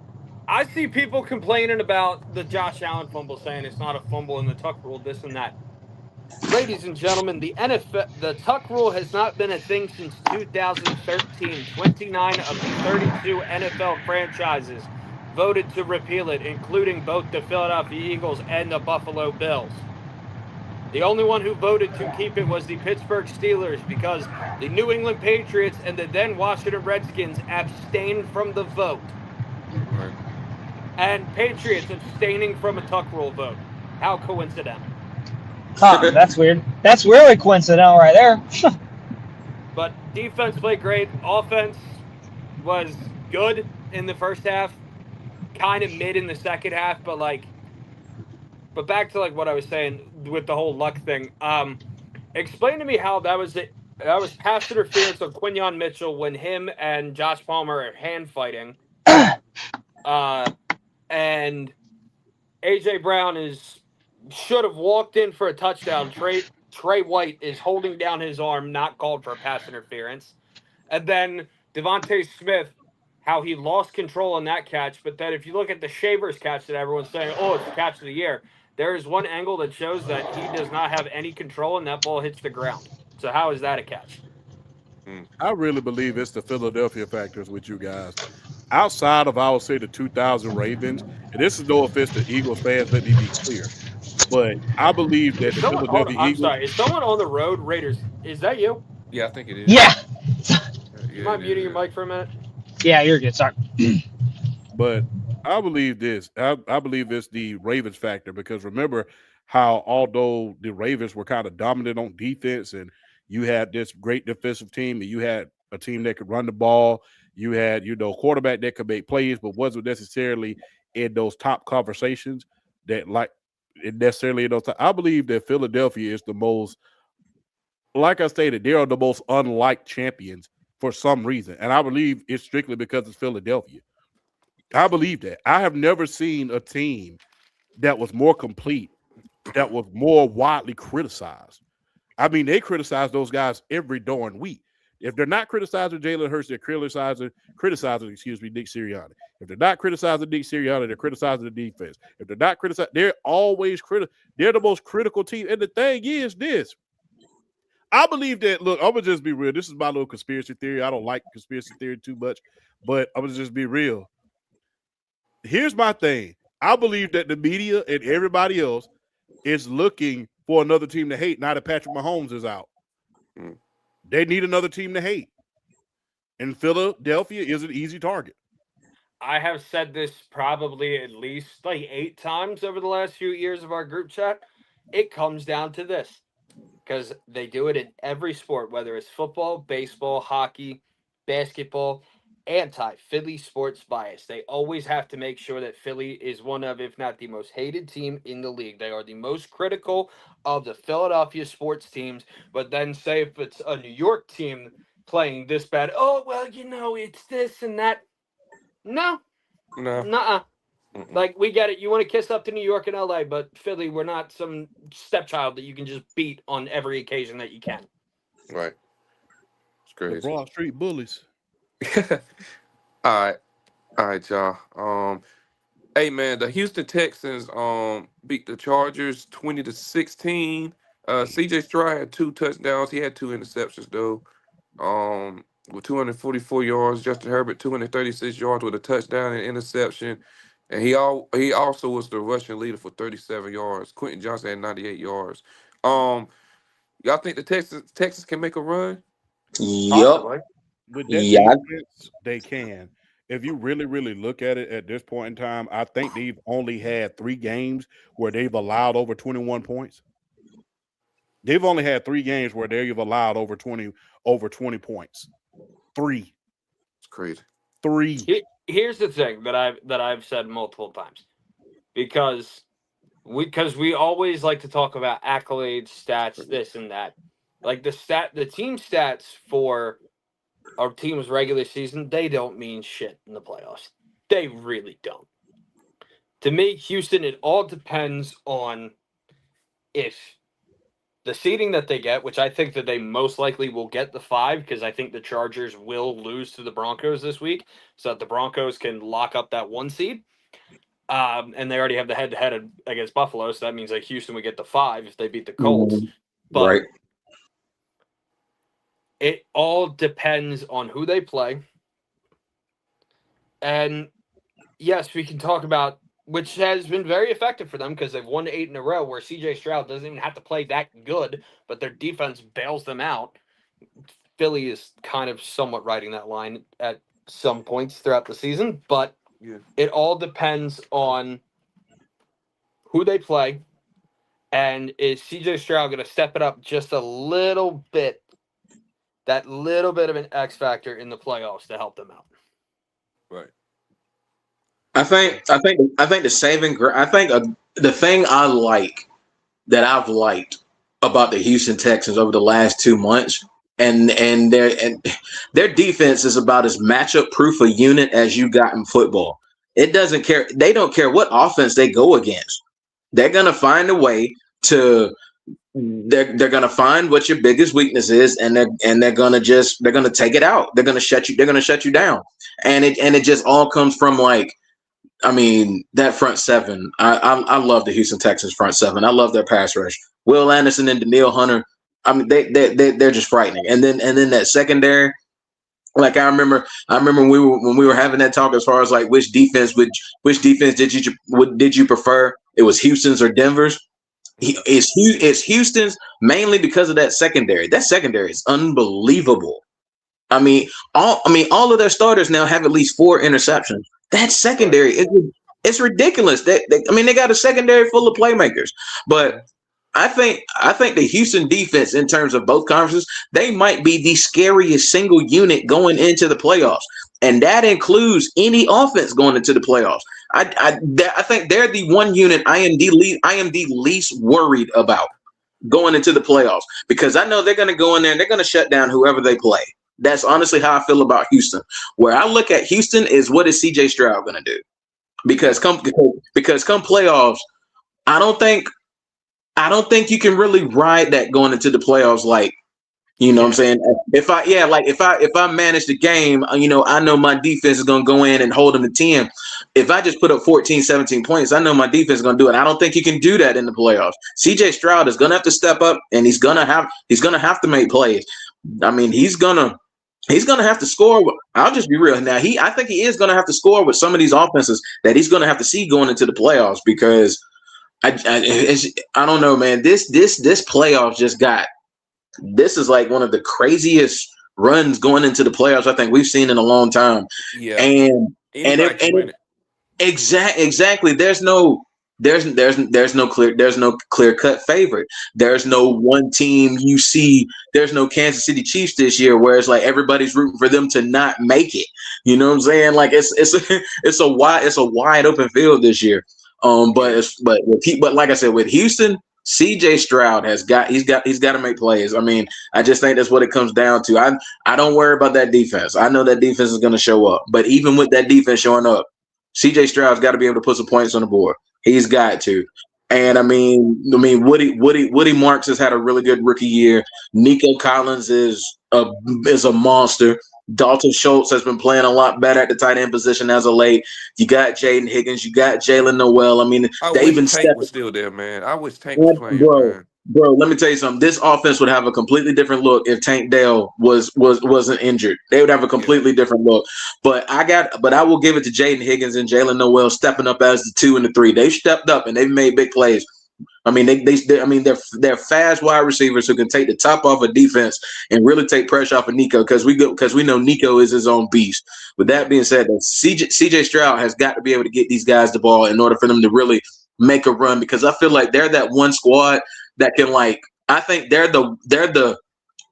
Speaker 5: I see people complaining about the Josh Allen fumble, saying it's not a fumble in the tuck rule, this and that. Ladies and gentlemen, the tuck rule has not been a thing since 2013. 29 of the 32 NFL franchises voted to repeal it, including both the Philadelphia Eagles and the Buffalo Bills. The only one who voted to keep it was the Pittsburgh Steelers because the New England Patriots and the then Washington Redskins abstained from the vote.
Speaker 1: Right.
Speaker 5: And Patriots abstaining from a tuck rule vote. How coincidental.
Speaker 6: Huh, that's weird. That's really coincidental right there.
Speaker 5: But defense played great. Offense was good in the first half, kind of mid in the second half, but back to like what I was saying with the whole luck thing. Explain to me how that was it. That was pass interference on Quinyon Mitchell when him and Josh Palmer are hand fighting. And AJ Brown should have walked in for a touchdown. Trey White is holding down his arm, not called for a pass interference. And then Devontae Smith, how he lost control on that catch. But then if you look at the Shavers catch that everyone's saying, oh, it's the catch of the year, there is one angle that shows that he does not have any control and that ball hits the ground. So how is that a catch?
Speaker 4: I really believe it's the Philadelphia factors with you guys. Outside of, I would say, the 2000 Ravens, and this is no offense to Eagles fans, let me be clear, but I believe that
Speaker 5: Is
Speaker 4: the
Speaker 5: someone? Hold on,
Speaker 4: Philadelphia
Speaker 5: I'm
Speaker 4: Eagles,
Speaker 5: sorry. Is someone on the road? Raiders? Is that you?
Speaker 1: Yeah, I think it is.
Speaker 6: Yeah.
Speaker 5: You
Speaker 1: Yeah,
Speaker 5: mind
Speaker 1: it
Speaker 5: muting your
Speaker 1: is.
Speaker 5: mic for a minute?
Speaker 6: Yeah, you're good. Sorry.
Speaker 4: but I believe this. I believe it's the Ravens factor because remember how although the Ravens were kind of dominant on defense and you had this great defensive team and you had a team that could run the ball, you had, quarterback that could make plays, but wasn't necessarily in those top conversations that like necessarily in those. I believe that Philadelphia is the most, like I stated, they are the most unlike champions for some reason, and I believe it's strictly because it's Philadelphia. I believe that. I have never seen a team that was more complete, that was more widely criticized. I mean, they criticize those guys every darn week. If they're not criticizing Jalen Hurts, they're criticizing, Nick Sirianni. If they're not criticizing Nick Sirianni, they're criticizing the defense. If they're not criticizing, they're always critical. They're the most critical team. And the thing is this. I believe that, look, I'm going to just be real. This is my little conspiracy theory. I don't like conspiracy theory too much, but I'm going to just be real. Here's my thing. I believe that the media and everybody else is looking for another team to hate now that Patrick Mahomes is out. They need another team to hate. And Philadelphia is an easy target.
Speaker 5: I have said this probably at least like 8 times over the last few years of our group chat. It comes down to this because they do it in every sport, whether it's football, baseball, hockey, basketball, anti-Philly sports bias. They always have to make sure that Philly is one of, if not the most hated team in the league. They are the most critical of the Philadelphia sports teams. But then say if it's a New York team playing this bad, oh, well, it's this and that. No,
Speaker 1: No.
Speaker 5: nuh-uh. Like, we get it. You want to kiss up to New York and LA, but Philly, we're not some stepchild that you can just beat on every occasion that you can.
Speaker 1: Right. It's
Speaker 4: The
Speaker 1: crazy.
Speaker 4: Broad Street Bullies.
Speaker 1: All right, y'all. Hey man, the Houston Texans beat the Chargers 20-16. CJ Stroud had 2 touchdowns. He had 2 interceptions though. With 244 yards. Justin Herbert 236 yards with a touchdown and interception. And he also was the rushing leader for 37 yards. Quentin Johnson had 98 yards. Y'all think the Texans can make a run?
Speaker 3: Yep.
Speaker 5: Possibly.
Speaker 4: With that
Speaker 3: Yeah.
Speaker 4: defense, they can. If you really, really look at it at this point in time, I think they've only had 3 games where they've allowed over 21 points. They've only had 3 games where they've allowed over 20 points. 3.
Speaker 1: It's crazy.
Speaker 4: 3.
Speaker 5: Here's the thing that I've said multiple times, because we always like to talk about accolades, stats, this and that. Like the team stats for our team's regular season, they don't mean shit in the playoffs. They really don't. To me, Houston, it all depends on if the seeding that they get, which I think that they most likely will get the 5, because I think the Chargers will lose to the Broncos this week, so that the Broncos can lock up that 1 seed. And they already have the head-to-head against Buffalo, so that means that Houston would get the 5 if they beat the Colts. But
Speaker 3: Right.
Speaker 5: it all depends on who they play. And yes, we can talk about, which has been very effective for them because they've won 8 in a row, where CJ Stroud doesn't even have to play that good, but their defense bails them out. Philly is kind of somewhat riding that line at some points throughout the season, but
Speaker 1: Yeah.
Speaker 5: It all depends on who they play, and is CJ Stroud going to step it up just a little bit, that little bit of an X factor in the playoffs to help them out.
Speaker 1: Right.
Speaker 3: I think the the thing I've liked about the Houston Texans over the last 2 months, and their defense is about as matchup proof a unit as you got in football. It doesn't care. They don't care what offense they go against. They're gonna find a way to. They're gonna find what your biggest weakness is, and they're gonna take it out. They're gonna shut you. They're gonna shut you down, and it just all comes from like. I mean, that front seven. I love the Houston Texans front seven. I love their pass rush. Will Anderson and Daniil Hunter. I mean, they're just frightening. And then that secondary. Like I remember when we were having that talk as far as like which defense did you prefer? It was Houston's or Denver's. It's Houston's mainly because of that secondary. That secondary is unbelievable. All of their starters now have at least 4 interceptions. That secondary it's ridiculous. They got a secondary full of playmakers. But I think the Houston defense, in terms of both conferences, they might be the scariest single unit going into the playoffs, and that includes any offense going into the playoffs. I think they're the one unit I am the least worried about going into the playoffs, because I know they're going to go in there and they're going to shut down whoever they play. That's honestly how I feel about Houston. Where I look at Houston is, what is CJ Stroud going to do? Because come playoffs, I don't think you can really ride that going into the playoffs. Like, what I'm saying? If I manage the game, I know my defense is going to go in and hold them to 10. If I just put up 14, 17 points, I know my defense is going to do it. I don't think you can do that in the playoffs. CJ Stroud is going to have to step up, and he's going to have to make plays. I mean, he's going to have to score. I'll just be real. Now, I think he is going to have to score with some of these offenses that he's going to have to see going into the playoffs, because I don't know, man. This playoffs this is like one of the craziest runs going into the playoffs I think we've seen in a long time.
Speaker 1: Yeah.
Speaker 3: And
Speaker 1: Anybody can win it.
Speaker 3: Exactly. There's no clear cut favorite. There's no one team you see. There's no Kansas City Chiefs this year where it's like everybody's rooting for them to not make it. You know what I'm saying? Like it's a wide open field this year. But like I said, with Houston, CJ Stroud he's got to make plays. I mean, I just think that's what it comes down to. I don't worry about that defense. I know that defense is going to show up. But even with that defense showing up, CJ Stroud's got to be able to put some points on the board. He's got to. And I mean, Woody Marks has had a really good rookie year. Nico Collins is a monster. Dalton Schultz has been playing a lot better at the tight end position as of late. You got Jaden Higgins. You got Jalen Noel. I mean,
Speaker 1: I
Speaker 3: they've
Speaker 1: wish
Speaker 3: been
Speaker 1: Tank was still there, man. I wish Tank was playing, man.
Speaker 3: Bro, let me tell you something. This offense would have a completely different look if Tank Dell wasn't injured. They would have a completely different look. But I will give it to Jaden Higgins and Jalen Noel stepping up as the 2 and the 3. They've stepped up and they've made big plays. I mean, they're fast wide receivers who can take the top off of defense and really take pressure off of Nico, because we know Nico is his own beast. With that being said, CJ Stroud has got to be able to get these guys the ball in order for them to really make a run, because I feel like they're that one squad that can, like, I think they're the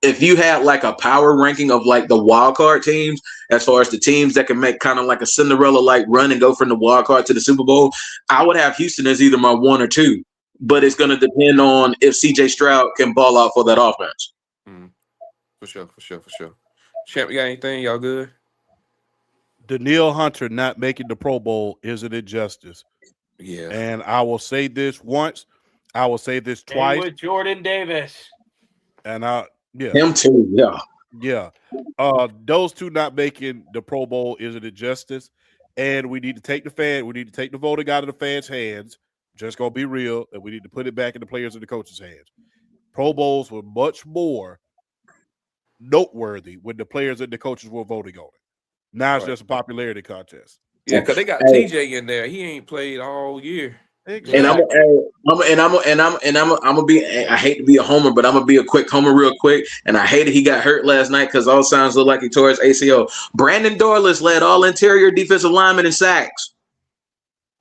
Speaker 3: if you had like a power ranking of like the wild card teams, as far as the teams that can make kind of like a Cinderella like run and go from the wild card to the Super Bowl, I would have Houston as either my 1 or 2. But it's going to depend on if CJ Stroud can ball out for that offense.
Speaker 1: For sure. Champ, you got anything? Y'all good?
Speaker 4: Daniil Hunter not making the Pro Bowl is an injustice.
Speaker 1: Yeah.
Speaker 4: And I will say this once. I will say this twice.
Speaker 5: With Jordan Davis.
Speaker 4: And
Speaker 3: Him too, yeah.
Speaker 4: Yeah. Those two not making the Pro Bowl is an injustice. And we need to take the voting out of the fans' hands. Just gonna be real, and we need to put it back in the players and the coaches' hands. Pro Bowls were much more noteworthy when the players and the coaches were voting on it. Now it's just a popularity contest.
Speaker 1: Yeah, because they got TJ in there. He ain't played all year.
Speaker 3: And I'm,
Speaker 4: Exactly.
Speaker 3: I'm gonna be. I hate to be a homer, but I'm gonna be a quick homer real quick. And I hated he got hurt last night because all signs look like he tore his ACL. Brandon Dorless led all interior defensive linemen in sacks.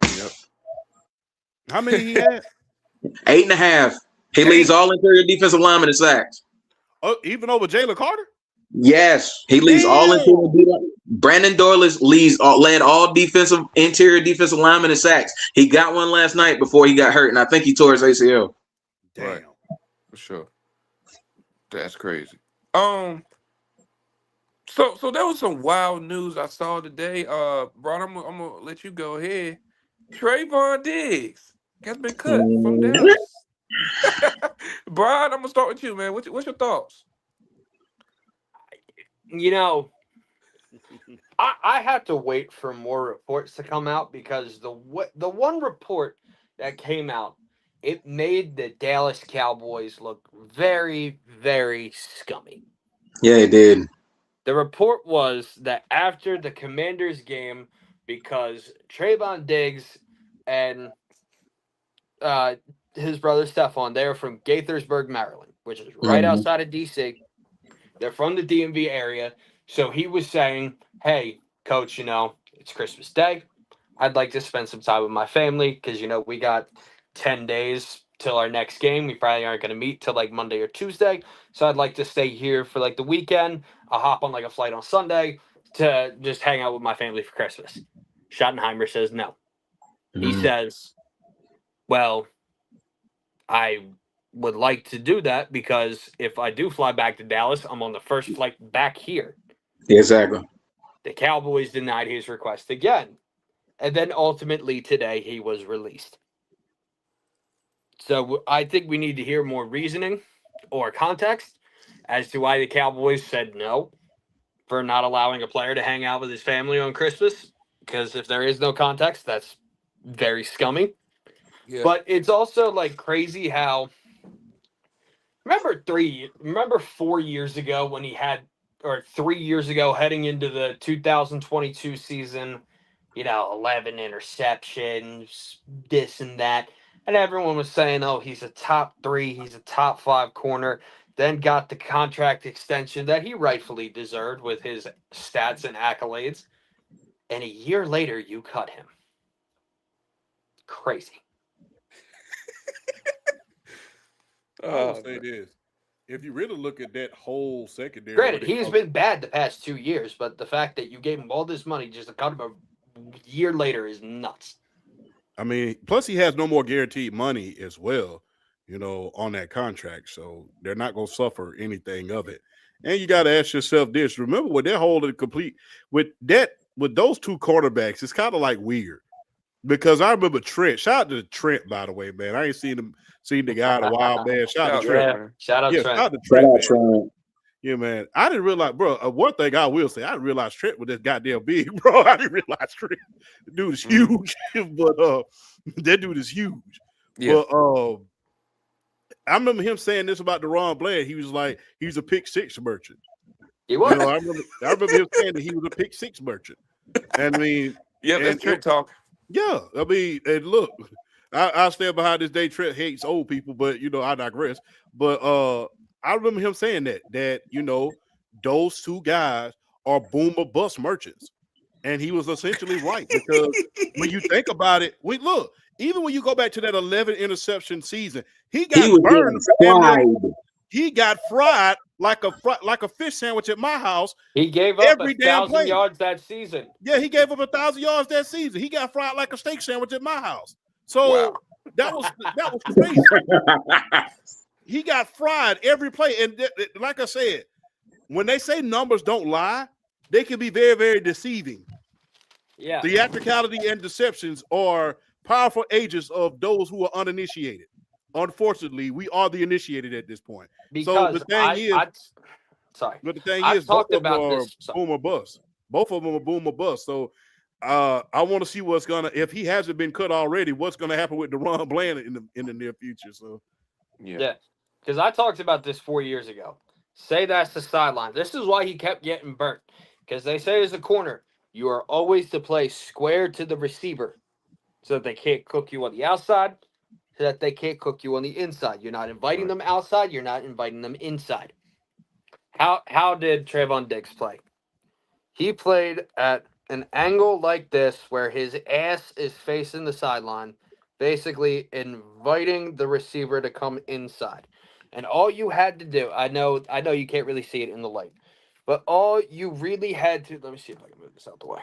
Speaker 4: Yep. How many he had?
Speaker 3: 8.5. He leads
Speaker 4: Damn.
Speaker 3: all interior defensive linemen in sacks.
Speaker 4: Oh, even over Jalen Carter?
Speaker 3: Yes, he leads all interior.
Speaker 4: Damn.
Speaker 3: Brandon Dorless led all interior defensive linemen in sacks. He got one last night before he got hurt, and I think he tore his ACL.
Speaker 1: Right.
Speaker 4: Damn.
Speaker 1: For sure. That's crazy. So there was some wild news I saw today. Brian, I'm gonna let you go ahead. Trayvon Diggs has been cut from Dallas. Brian, I'm gonna start with you, man. What's your thoughts?
Speaker 5: You know, I have to wait for more reports to come out because the one report that came out, it made the Dallas Cowboys look very, very scummy.
Speaker 3: Yeah, he did.
Speaker 5: The report was that after the Commanders game, because Trayvon Diggs and his brother Stephon, they're from Gaithersburg, Maryland, which is right
Speaker 3: Mhm.
Speaker 5: outside of DC. They're from the DMV area. So he was saying, hey, coach, it's Christmas Day. I'd like to spend some time with my family because, we got 10 days till our next game. We probably aren't going to meet till like Monday or Tuesday. So I'd like to stay here for like the weekend. I'll hop on like a flight on Sunday to just hang out with my family for Christmas. Schottenheimer says no. He
Speaker 3: Mhm.
Speaker 5: says, well, I would like to do that because if I do fly back to Dallas, I'm on the first flight back here.
Speaker 3: Exactly.
Speaker 5: The Cowboys denied his request again. And then ultimately today he was released. So I think we need to hear more reasoning or context as to why the Cowboys said no for not allowing a player to hang out with his family on Christmas. Because if there is no context, that's very scummy.
Speaker 1: Yeah.
Speaker 5: But it's also like crazy how remember 4 years ago when he had, or 3 years ago heading into the 2022 season, 11 interceptions, this and that. And everyone was saying, oh, he's a top 3, he's a top 5 corner. Then got the contract extension that he rightfully deserved with his stats and accolades. And a year later, you cut him. Crazy.
Speaker 4: I will
Speaker 1: Oh,
Speaker 4: say
Speaker 1: man.
Speaker 4: this. If you really look at that whole secondary, what
Speaker 5: Granted,
Speaker 4: they
Speaker 5: he's
Speaker 4: call
Speaker 5: been bad the past 2 years, but the fact that you gave him all this money just to cut him a year later is nuts.
Speaker 4: I mean, plus he has no more guaranteed money as well, on that contract. So they're not going to suffer anything of it. And you got to ask yourself this: remember, with that whole complete with those two quarterbacks, it's kind of like weird because I remember Trent. Shout out to Trent, by the way, man. I ain't seen the guy in a while, man. Shout out to
Speaker 1: Shout out
Speaker 4: Trent.
Speaker 1: Trent,
Speaker 5: Yeah.
Speaker 1: man.
Speaker 5: Shout out
Speaker 4: Yeah,
Speaker 5: Trent.
Speaker 4: shout out to
Speaker 3: Shout
Speaker 4: Trent,
Speaker 3: out
Speaker 4: man.
Speaker 3: Trent.
Speaker 4: Yeah, man. I didn't realize, bro. One thing I will say, I didn't realize Trent was this goddamn big, bro. I didn't realize Trent. The dude is huge, but that dude is huge.
Speaker 1: Yeah.
Speaker 4: But I remember him saying this about Deron Bland. He was like, he's a pick six merchant.
Speaker 5: He was.
Speaker 4: I remember him saying that he was a pick six merchant. And I mean,
Speaker 1: Yep, that's Trent talk.
Speaker 4: yeah, I mean, and look, I stand behind this day. Trent hates old people, but I digress. But I remember him saying that those two guys are boom or bust merchants, and he was essentially right because when you think about it, even when you go back to that 11 interception season, he
Speaker 3: He
Speaker 4: got
Speaker 3: was
Speaker 4: burned.
Speaker 3: getting fried.
Speaker 4: He got fried like a fish sandwich at my house
Speaker 5: He gave up
Speaker 4: every damn
Speaker 5: 1,000
Speaker 4: play.
Speaker 5: yards that season.
Speaker 4: Yeah, he gave up 1,000 yards that season. He got fried like a steak sandwich at my house.
Speaker 1: Wow.
Speaker 4: So that was crazy. He got fried every play. And like I said, when they say numbers don't lie, they can be very, very deceiving.
Speaker 5: Yeah.
Speaker 4: Theatricality and deceptions are powerful agents of those who are uninitiated. Unfortunately, we are the initiated at this point. So
Speaker 5: Because
Speaker 4: the thing is,
Speaker 5: I've
Speaker 4: both
Speaker 5: talked
Speaker 4: of them
Speaker 5: about
Speaker 4: are
Speaker 5: this.
Speaker 4: boom or bust. Both of them are boom or bust. So I want to see what's gonna, if he hasn't been cut already, what's gonna happen with Deron Bland in the near future. So
Speaker 5: Yeah. Because I talked about this 4 years ago. Say that's the sideline. This is why he kept getting burnt. Because they say as a corner, you are always to play square to the receiver. so that they can't cook you on the outside, so that they can't cook you on the inside. You're not inviting them outside. You're not inviting them inside. How did Trayvon Diggs play? He played at an angle like this where his ass is facing the sideline, basically inviting the receiver to come inside. And all you had to do, I know you can't really see it in the light, but all you really had to, let me see if I can move this out the way.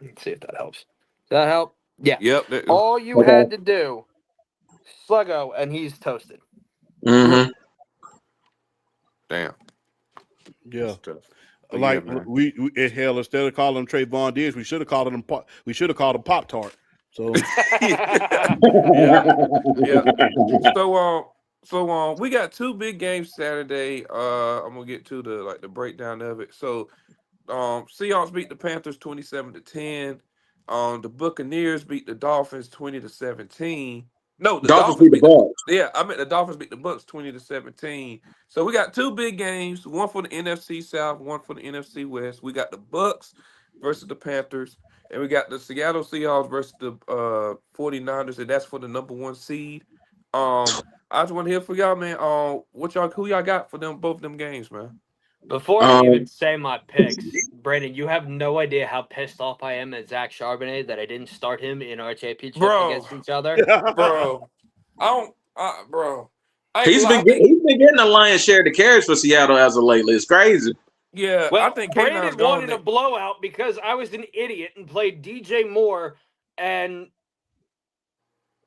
Speaker 5: Let's see if that helps. Does that help? Yeah.
Speaker 1: Yep.
Speaker 5: All you had to do, sluggo, and he's toasted.
Speaker 3: Mm-hmm.
Speaker 1: Damn.
Speaker 4: Yeah.
Speaker 1: That's tough. But
Speaker 4: Like
Speaker 1: yeah, man.
Speaker 4: we hell, instead of calling him Trayvon Diggs, we should have called him Pop Tart. So
Speaker 1: Yeah. So we got two big games Saturday. I'm gonna get to the breakdown of it. So Seahawks beat the Panthers 27-10. The Buccaneers beat the Dolphins 20-17. No, the
Speaker 3: Dolphins
Speaker 1: Dolphins
Speaker 3: beat the
Speaker 1: beat the
Speaker 3: Bucs.
Speaker 1: yeah, I meant the Dolphins beat the Bucks 20-17. So we got two big games, one for the NFC South, one for the NFC West. We got the Bucks versus the Panthers, and we got the Seattle Seahawks versus the 49ers, and that's for the number one seed. I just want to hear from y'all, man. Who y'all got for both them games, man?
Speaker 5: Before I even say my picks, Brandon, you have no idea how pissed off I am at Zach Charbonnet that I didn't start him in our championship against each other.
Speaker 1: Bro, bro.
Speaker 3: He's been getting the lion's share of the carries for Seattle as of lately. It's crazy.
Speaker 1: Yeah,
Speaker 5: well,
Speaker 1: I think
Speaker 5: Brandon wanted a blowout because I was an idiot and played DJ Moore, and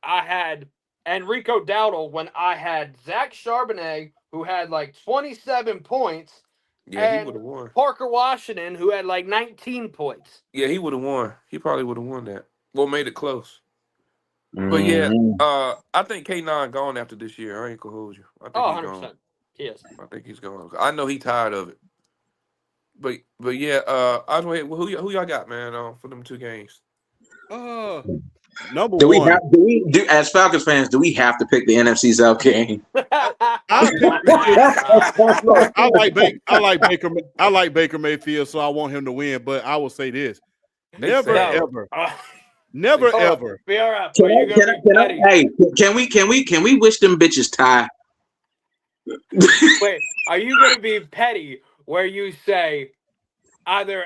Speaker 5: I had Enrico Dowdle when I had Zach Charbonnet, who had like 27 points.
Speaker 1: Yeah, he would have won.
Speaker 5: Parker Washington, who had like 19 points.
Speaker 1: Yeah, he would have won. He probably would have won that. Well, made it close. But yeah, I think K9 gone after this year. I ain't gonna hold you. I think he's
Speaker 5: 100%.
Speaker 1: gone.
Speaker 5: He is.
Speaker 1: I think he's gone. I know he's tired of it. But yeah, I was who y'all got, man, for them two games?
Speaker 4: Number
Speaker 3: do
Speaker 4: one.
Speaker 3: We as Falcons fans, do we have to pick the NFC South game?
Speaker 4: I like Baker Mayfield, so I want him to win. But I will say this: never ever. Be all right.
Speaker 3: Can we wish them bitches tie?
Speaker 5: Wait, are you gonna be petty where you say either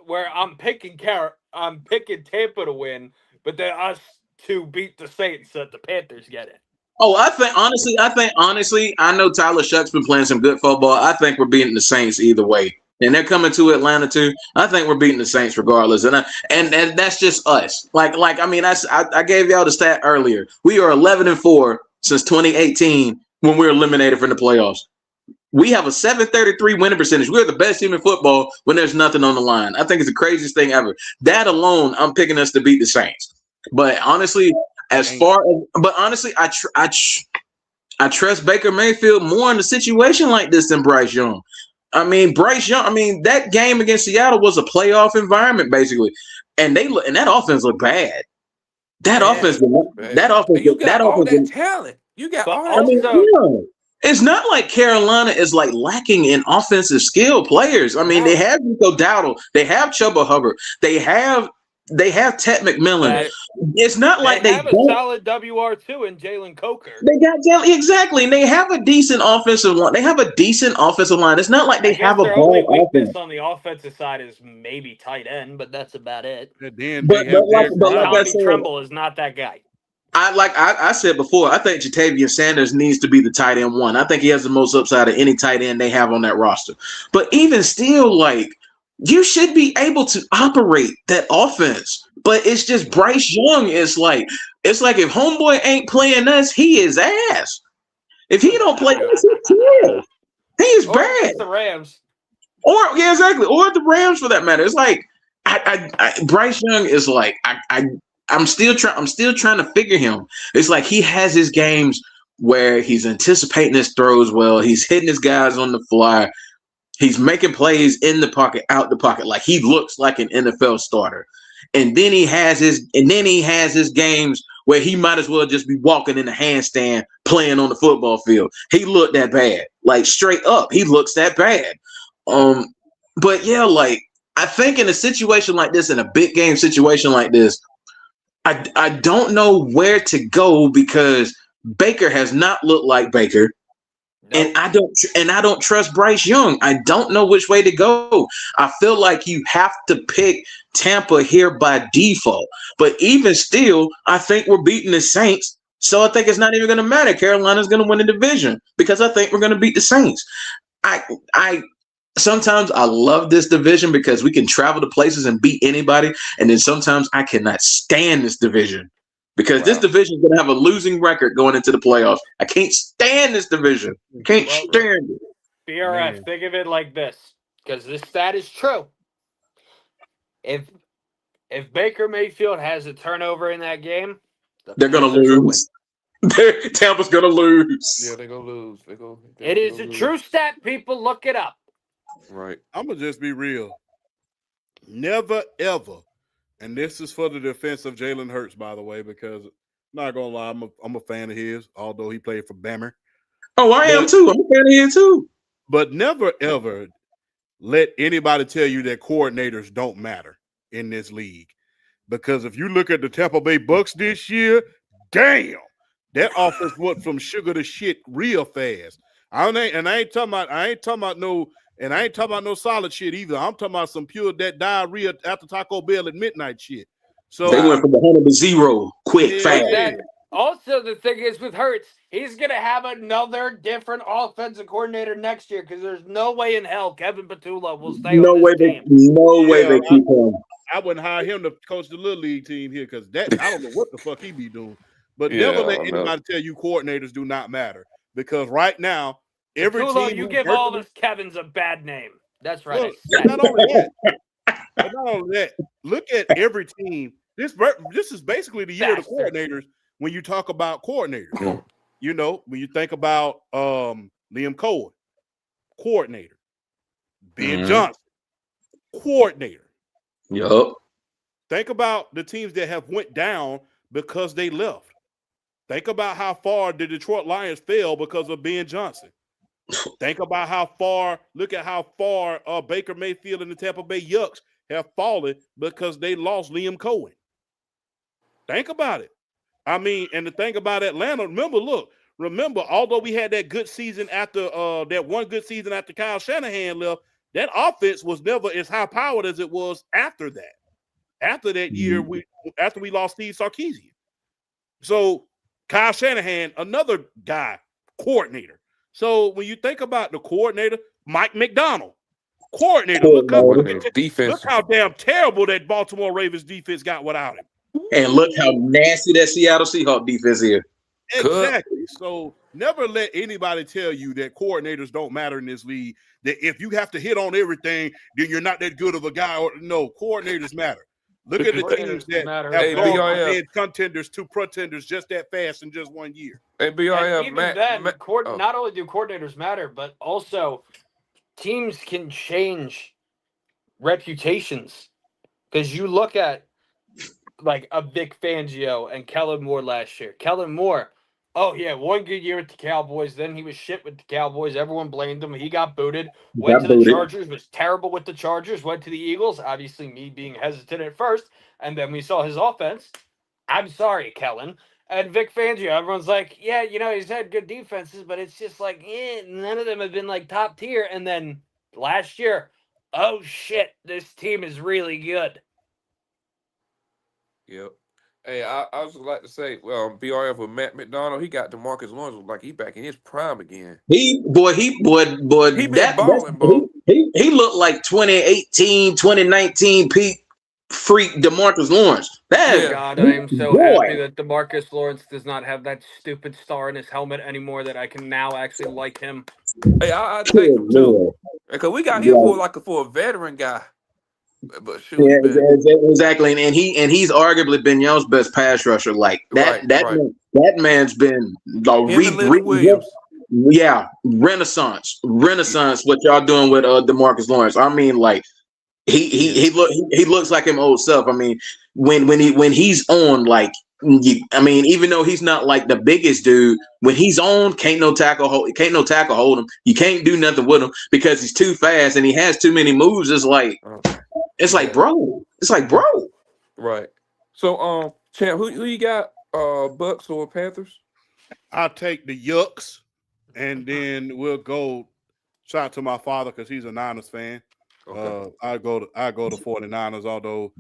Speaker 5: where I'm picking Tampa to win, but then us to beat the Saints so that the Panthers get it?
Speaker 3: Oh, I think honestly, I know Tyler Shuck's been playing some good football. I think we're beating the Saints either way. And they're coming to Atlanta too. I think we're beating the Saints regardless. And that's just us. I mean, I gave y'all the stat earlier. We are 11-4 since 2018 when we were eliminated from the playoffs. We have a 733 winning percentage. We're the best team in football when there's nothing on the line. I think it's the craziest thing ever. That alone, I'm picking us to beat the Saints. But honestly, I trust Baker Mayfield more in a situation like this than Bryce Young. That game against Seattle was a playoff environment basically, and that offense looked bad. That offense.
Speaker 1: You got all that talent. You got all
Speaker 3: that. It's not like Carolina is like lacking in offensive skill players. I mean, they have Rico Dowdle, they have Chuba Hubbard, they have Ted McMillan. It's not like they
Speaker 5: have a solid WR2 in Jalen Coker.
Speaker 3: They got exactly, and they have a decent offensive line. It's not like they have a ball
Speaker 5: only weakness on the offensive side is maybe tight end, but that's about it.
Speaker 3: Tommy
Speaker 5: Tremble is not that guy.
Speaker 3: I said before, I think Jatavian Sanders needs to be the tight end one. I think he has the most upside of any tight end they have on that roster. But even still, you should be able to operate that offense. But it's just Bryce Young is it's like if homeboy ain't playing us, he is ass. If he don't play us, he is bad.
Speaker 5: The Rams.
Speaker 3: Or the Rams for that matter. It's like Bryce Young is I'm still trying to figure him. It's like he has his games where he's anticipating his throws well. He's hitting his guys on the fly. He's making plays in the pocket, out the pocket. Like he looks like an NFL starter. And then he has his games where he might as well just be walking in the handstand playing on the football field. He looked that bad. Like straight up, he looks that bad. But yeah, I think in a situation like this, in a big game situation like this, I don't know where to go because Baker has not looked like Baker.
Speaker 5: Nope.
Speaker 3: And I don't trust Bryce Young. I don't know which way to go. I feel like you have to pick Tampa here by default. But even still, I think we're beating the Saints. So I think it's not even going to matter. Carolina's going to win the division because I think we're going to beat the Saints. I sometimes I love this division because we can travel to places and beat anybody. And then sometimes I cannot stand this division. Because this division is going to have a losing record going into the playoffs. I can't stand this division. Can't stand it.
Speaker 5: BRF, think of it like this, because this stat is true. If Baker Mayfield has a turnover in that game,
Speaker 3: they're going to lose. Tampa's going to lose.
Speaker 1: Yeah, they're going to lose.
Speaker 5: It is a true stat, people. Look it up.
Speaker 1: Right.
Speaker 4: I'm going to just be real. Never, ever. And this is for the defense of Jalen Hurts, by the way, because I'm not gonna lie, I'm a fan of his, although he played for Bammer.
Speaker 3: Oh, I am too. I'm a fan of his too.
Speaker 4: But never ever let anybody tell you that coordinators don't matter in this league. Because if you look at the Tampa Bay Bucks this year, damn, that offense went from sugar to shit real fast. I ain't talking about no solid shit either. I'm talking about some pure that diarrhea after Taco Bell at midnight shit. So
Speaker 3: they went from 100 to 0 quick, fast.
Speaker 5: Also, the thing is with Hurts, he's going to have another different offensive coordinator next year because there's no way in hell Kevin Petula will stay on this team.
Speaker 3: No way they keep him.
Speaker 4: I wouldn't hire him to coach the Little League team here because I don't know what the fuck he be doing. But never let anybody tell you coordinators do not matter because right now, every team
Speaker 5: you give all of us Kevins a bad name. That's right.
Speaker 4: Look, not only that, look at every team. This is basically the year of the coordinators when you talk about coordinators. You know, when you think about Liam Cohen, coordinator. Ben Johnson, coordinator.
Speaker 3: Yup.
Speaker 4: Think about the teams that have went down because they left. Think about how far the Detroit Lions fell because of Ben Johnson. Think about look at how far Baker Mayfield and the Tampa Bay Yucks have fallen because they lost Liam Cohen. Think about it. I mean, and the thing about Atlanta, remember, although we had that good season after that one good season after Kyle Shanahan left, that offense was never as high powered as it was after that. After that year, after we lost Steve Sarkisian. So Kyle Shanahan, another guy, coordinator. So when you think about the coordinator, Mike McDonald, coordinator, look how damn terrible that Baltimore Ravens defense got without him.
Speaker 3: And look how nasty that Seattle Seahawks defense is.
Speaker 4: Exactly. So never let anybody tell you that coordinators don't matter in this league. That if you have to hit on everything, then you're not that good of a guy. No, coordinators matter. Look at the teams that have gone from being contenders to pretenders just that fast in just 1 year.
Speaker 5: Hey, not only do coordinators matter, but also teams can change reputations. Because you look at like a Vic Fangio and Kellen Moore last year. Kellen Moore, one good year with the Cowboys. Then he was shit with the Cowboys. Everyone blamed him. He got booted. Went to the Chargers, was terrible with the Chargers. Went to the Eagles. Obviously, me being hesitant at first. And then we saw his offense. I'm sorry, Kellen. And Vic Fangio, everyone's like, yeah, he's had good defenses, but it's just like, none of them have been like top tier. And then last year, oh shit, this team is really good.
Speaker 1: Yep. Hey, I was like to say, BRF with Matt McDonald, he got DeMarcus Lawrence like he back in his prime again.
Speaker 3: He been balling, bro. He looked like 2018, 2019 peak freak DeMarcus Lawrence.
Speaker 5: God, I am so happy that DeMarcus Lawrence does not have that stupid star in his helmet anymore. That I can now actually like him.
Speaker 1: Hey, I take him too, because we got him for a veteran guy. But
Speaker 3: exactly, and he's arguably been Young's best pass rusher. Like that man's been renaissance. What y'all doing with DeMarcus Lawrence? I mean, like he looks like him old self. I mean, when he's on, like, even though he's not like the biggest dude, when he's on, can't no tackle hold him. You can't do nothing with him because he's too fast and he has too many moves. It's like, bro. Right.
Speaker 1: So, Champ, who you got? Bucks or Panthers?
Speaker 4: I'll take the Yucks, and then we'll go. Shout out to my father because he's a Niners fan.
Speaker 1: Okay.
Speaker 4: I go to 49ers, although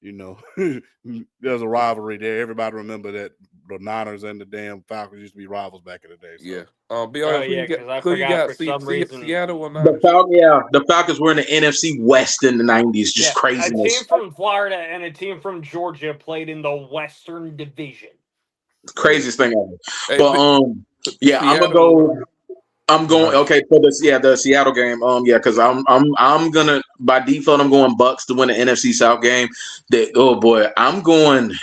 Speaker 4: you know there's a rivalry there. Everybody remember that the Niners and the damn Falcons used to be rivals back in the day. So.
Speaker 1: Yeah.
Speaker 5: Oh
Speaker 1: BR,
Speaker 5: yeah, because I
Speaker 1: who you
Speaker 5: forgot
Speaker 1: got?
Speaker 5: for some reason.
Speaker 1: Seattle or
Speaker 3: The
Speaker 1: Niners?
Speaker 3: The Falcons were in the NFC West in the 90s. Just
Speaker 5: A
Speaker 3: craziness.
Speaker 5: team from Florida and a team from Georgia played in the Western Division.
Speaker 3: Craziest thing ever.
Speaker 1: Hey,
Speaker 3: But yeah,
Speaker 1: Seattle,
Speaker 3: I'm going okay for the Seattle game. Yeah, because I'm gonna by default I'm going Bucks to win the NFC South game. Oh boy, I'm going.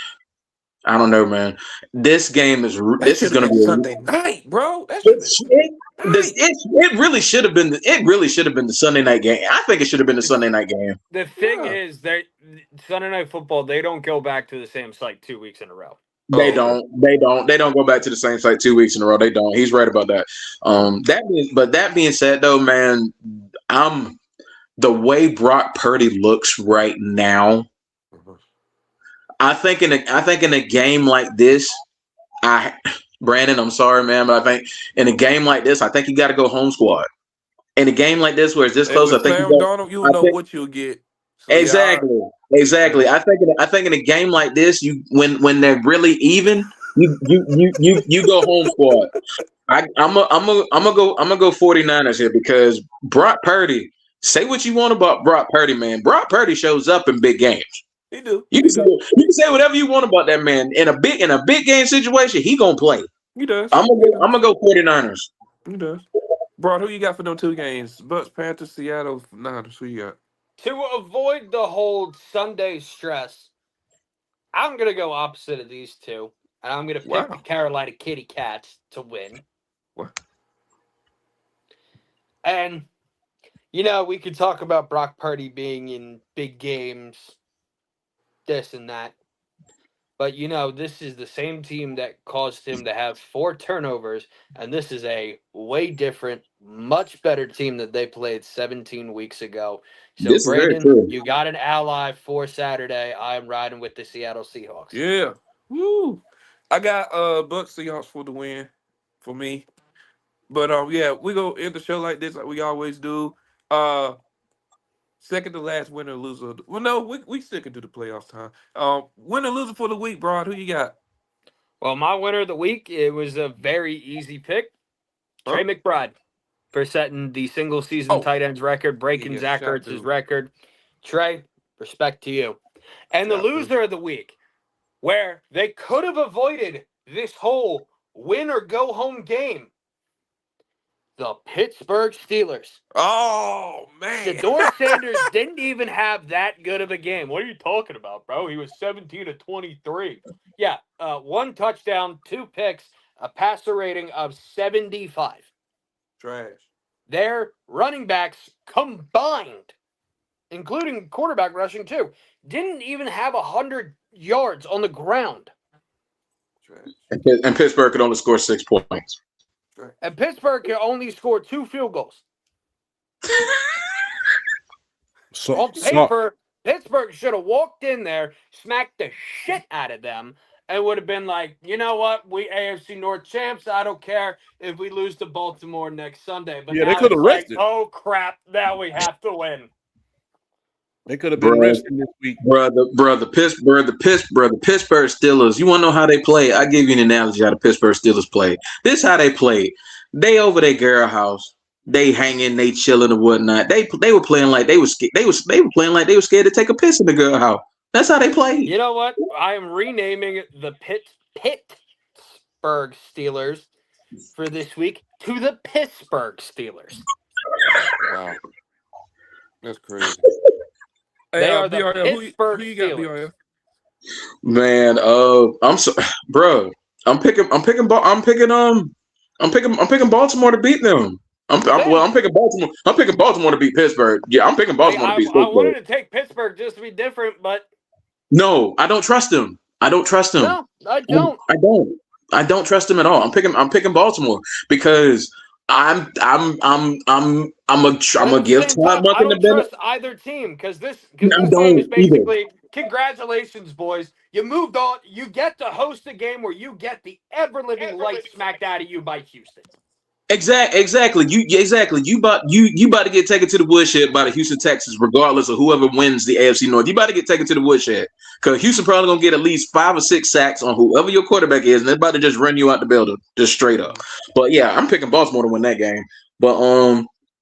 Speaker 3: I don't know, man. This game is this is gonna be
Speaker 1: Sunday night, bro. That should
Speaker 3: it really should have been the Sunday night game. I think it should have been the Sunday night game.
Speaker 5: The thing is that Sunday Night Football, they don't go back to the same site 2 weeks in a row.
Speaker 3: They don't go back to the same site 2 weeks in a row. They don't. He's right about that. That being said, though, man, the way Brock Purdy looks right now. I think in a game like this, Brandon, I'm sorry, man, but I think in a game like this, I think you got to go home squad. In a game like this, where it's this close, I think
Speaker 1: you know what you'll get. So
Speaker 3: Exactly. I think in a game like this, when they're really even, you go home squad. I'm gonna go 49ers here because Brock Purdy. Say what you want about Brock Purdy, man. Brock Purdy shows up in big games.
Speaker 1: He do.
Speaker 3: You can say whatever you want about that man. In a big game situation, he gonna play.
Speaker 1: He does.
Speaker 3: I'm gonna go 49ers.
Speaker 1: He does. Bro, who you got for them two games? Bucks, Panthers, Seattle, Niners. Who you got?
Speaker 5: To avoid the whole Sunday stress, I'm going to go opposite of these two. And I'm going to pick the Carolina Kitty Cats to win.
Speaker 1: What?
Speaker 5: And, you know, we could talk about Brock Purdy being in big games, this and that. But, you know, this is the same team that caused him to have 4 turnovers. And this is a way different, much better team that they played 17 weeks ago. So, Brandon, you got an ally for Saturday. I'm riding with the Seattle Seahawks.
Speaker 1: Yeah. Woo. I got Bucks Seahawks for the win for me. But yeah, we go end the show like this, like we always do. Second to last winner or loser. Well, no, we still can do the playoffs time. Winner loser for the week, Broad. Who you got?
Speaker 5: Well, my winner of the week, it was a very easy pick. Trey McBride for setting the single season tight ends record, breaking Zach Ertz's record. Trey, respect to you. And the loser of the week, where they could have avoided this whole win or go home game. The Pittsburgh Steelers.
Speaker 1: Oh, man.
Speaker 5: Shedeur Sanders didn't even have that good of a game. What are you talking about, bro? He was 17 of 23. Yeah, 1 touchdown, 2 picks, a passer rating of 75.
Speaker 1: Trash.
Speaker 5: Their running backs combined, including quarterback rushing too, didn't even have 100 yards on the ground.
Speaker 1: Trash.
Speaker 3: And Pittsburgh could only score 6 points.
Speaker 5: And Pittsburgh can only score 2 field goals.
Speaker 4: So
Speaker 5: on paper, Pittsburgh should have walked in there, smacked the shit out of them, and would have been like, you know what? We AFC North champs. I don't care if we lose to Baltimore next Sunday. But
Speaker 4: yeah,
Speaker 5: now
Speaker 4: they could have rested.
Speaker 5: Oh crap! Now we have to win.
Speaker 4: They could have been resting this week.
Speaker 3: The Pittsburgh Steelers. You want to know how they play? I give you an analogy how the Pittsburgh Steelers play. This is how they played. They over their girl house. They hanging, they chilling and whatnot. They were playing like they were playing like they were scared to take a piss in the girl house. That's how they played.
Speaker 5: You know what? I am renaming the Pittsburgh Steelers for this week to the Pittsburgh Steelers.
Speaker 1: Wow, that's crazy.
Speaker 5: They are the Pittsburgh
Speaker 1: who you got,
Speaker 5: Steelers.
Speaker 3: Man, I'm so, bro. I'm picking Baltimore to beat them. I'm picking Baltimore. I'm picking Baltimore to beat Pittsburgh. Yeah, I'm picking Baltimore to beat Pittsburgh.
Speaker 5: I wanted to take Pittsburgh just to be different, but
Speaker 3: no, I don't trust them. I don't trust them.
Speaker 5: No, I don't.
Speaker 3: I don't trust them at all. I'm picking Baltimore because I'm
Speaker 5: But
Speaker 3: gonna
Speaker 5: at the
Speaker 3: give
Speaker 5: same
Speaker 3: Todd
Speaker 5: time, I
Speaker 3: Monken the
Speaker 5: don't
Speaker 3: benefit.
Speaker 5: trust either team because this
Speaker 3: I
Speaker 5: game is
Speaker 3: don't either.
Speaker 5: basically congratulations, boys. You moved on. You get to host a game where you get the ever living life smacked out of you by Houston.
Speaker 3: Exactly. You about to get taken to the woodshed by the Houston Texans, regardless of whoever wins the AFC North. You about to get taken to the woodshed because Houston probably gonna get at least 5 or 6 sacks on whoever your quarterback is, and they're about to just run you out the building, just straight up. But yeah, I'm picking Baltimore to win that game. But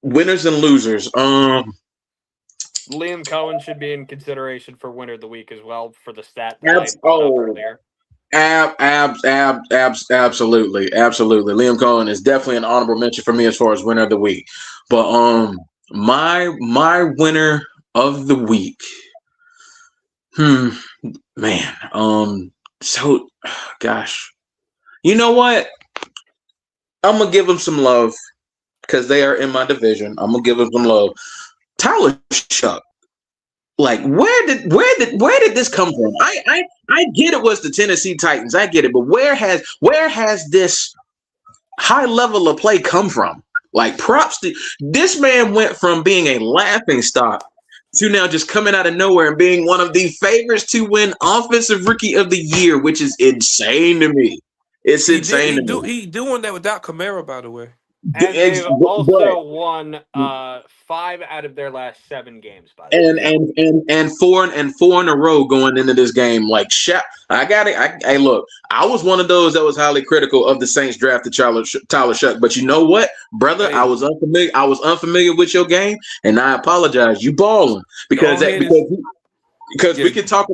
Speaker 3: winners and losers.
Speaker 5: Liam Cohen should be in consideration for winner of the week as well for the stat that I put up
Speaker 3: Oh,
Speaker 5: earlier.
Speaker 3: absolutely. Liam Cohen is definitely an honorable mention for me as far as winner of the week. But my winner of the week. Man. So gosh. You know what? I'm gonna give them some love because they are in my division. I'm gonna give them some love. Tyler Shuck. Like where did this come from? I get it was the Tennessee Titans. I get it, but where has this high level of play come from? Like props to this man went from being a laughing stock to now just coming out of nowhere and being one of the favorites to win Offensive Rookie of the Year, which is insane to me. It's insane to me.
Speaker 1: He doing that without Kamara, by the way.
Speaker 5: And they've also won 5 out of their last 7 games. By the way,
Speaker 3: and four in a row going into this game. Like I got it. Hey, look, I was one of those that was highly critical of the Saints drafted Tyler Shuck. But you know what, brother,
Speaker 1: Hey.
Speaker 3: I was unfamiliar with your game, and I apologize. You balling because we can talk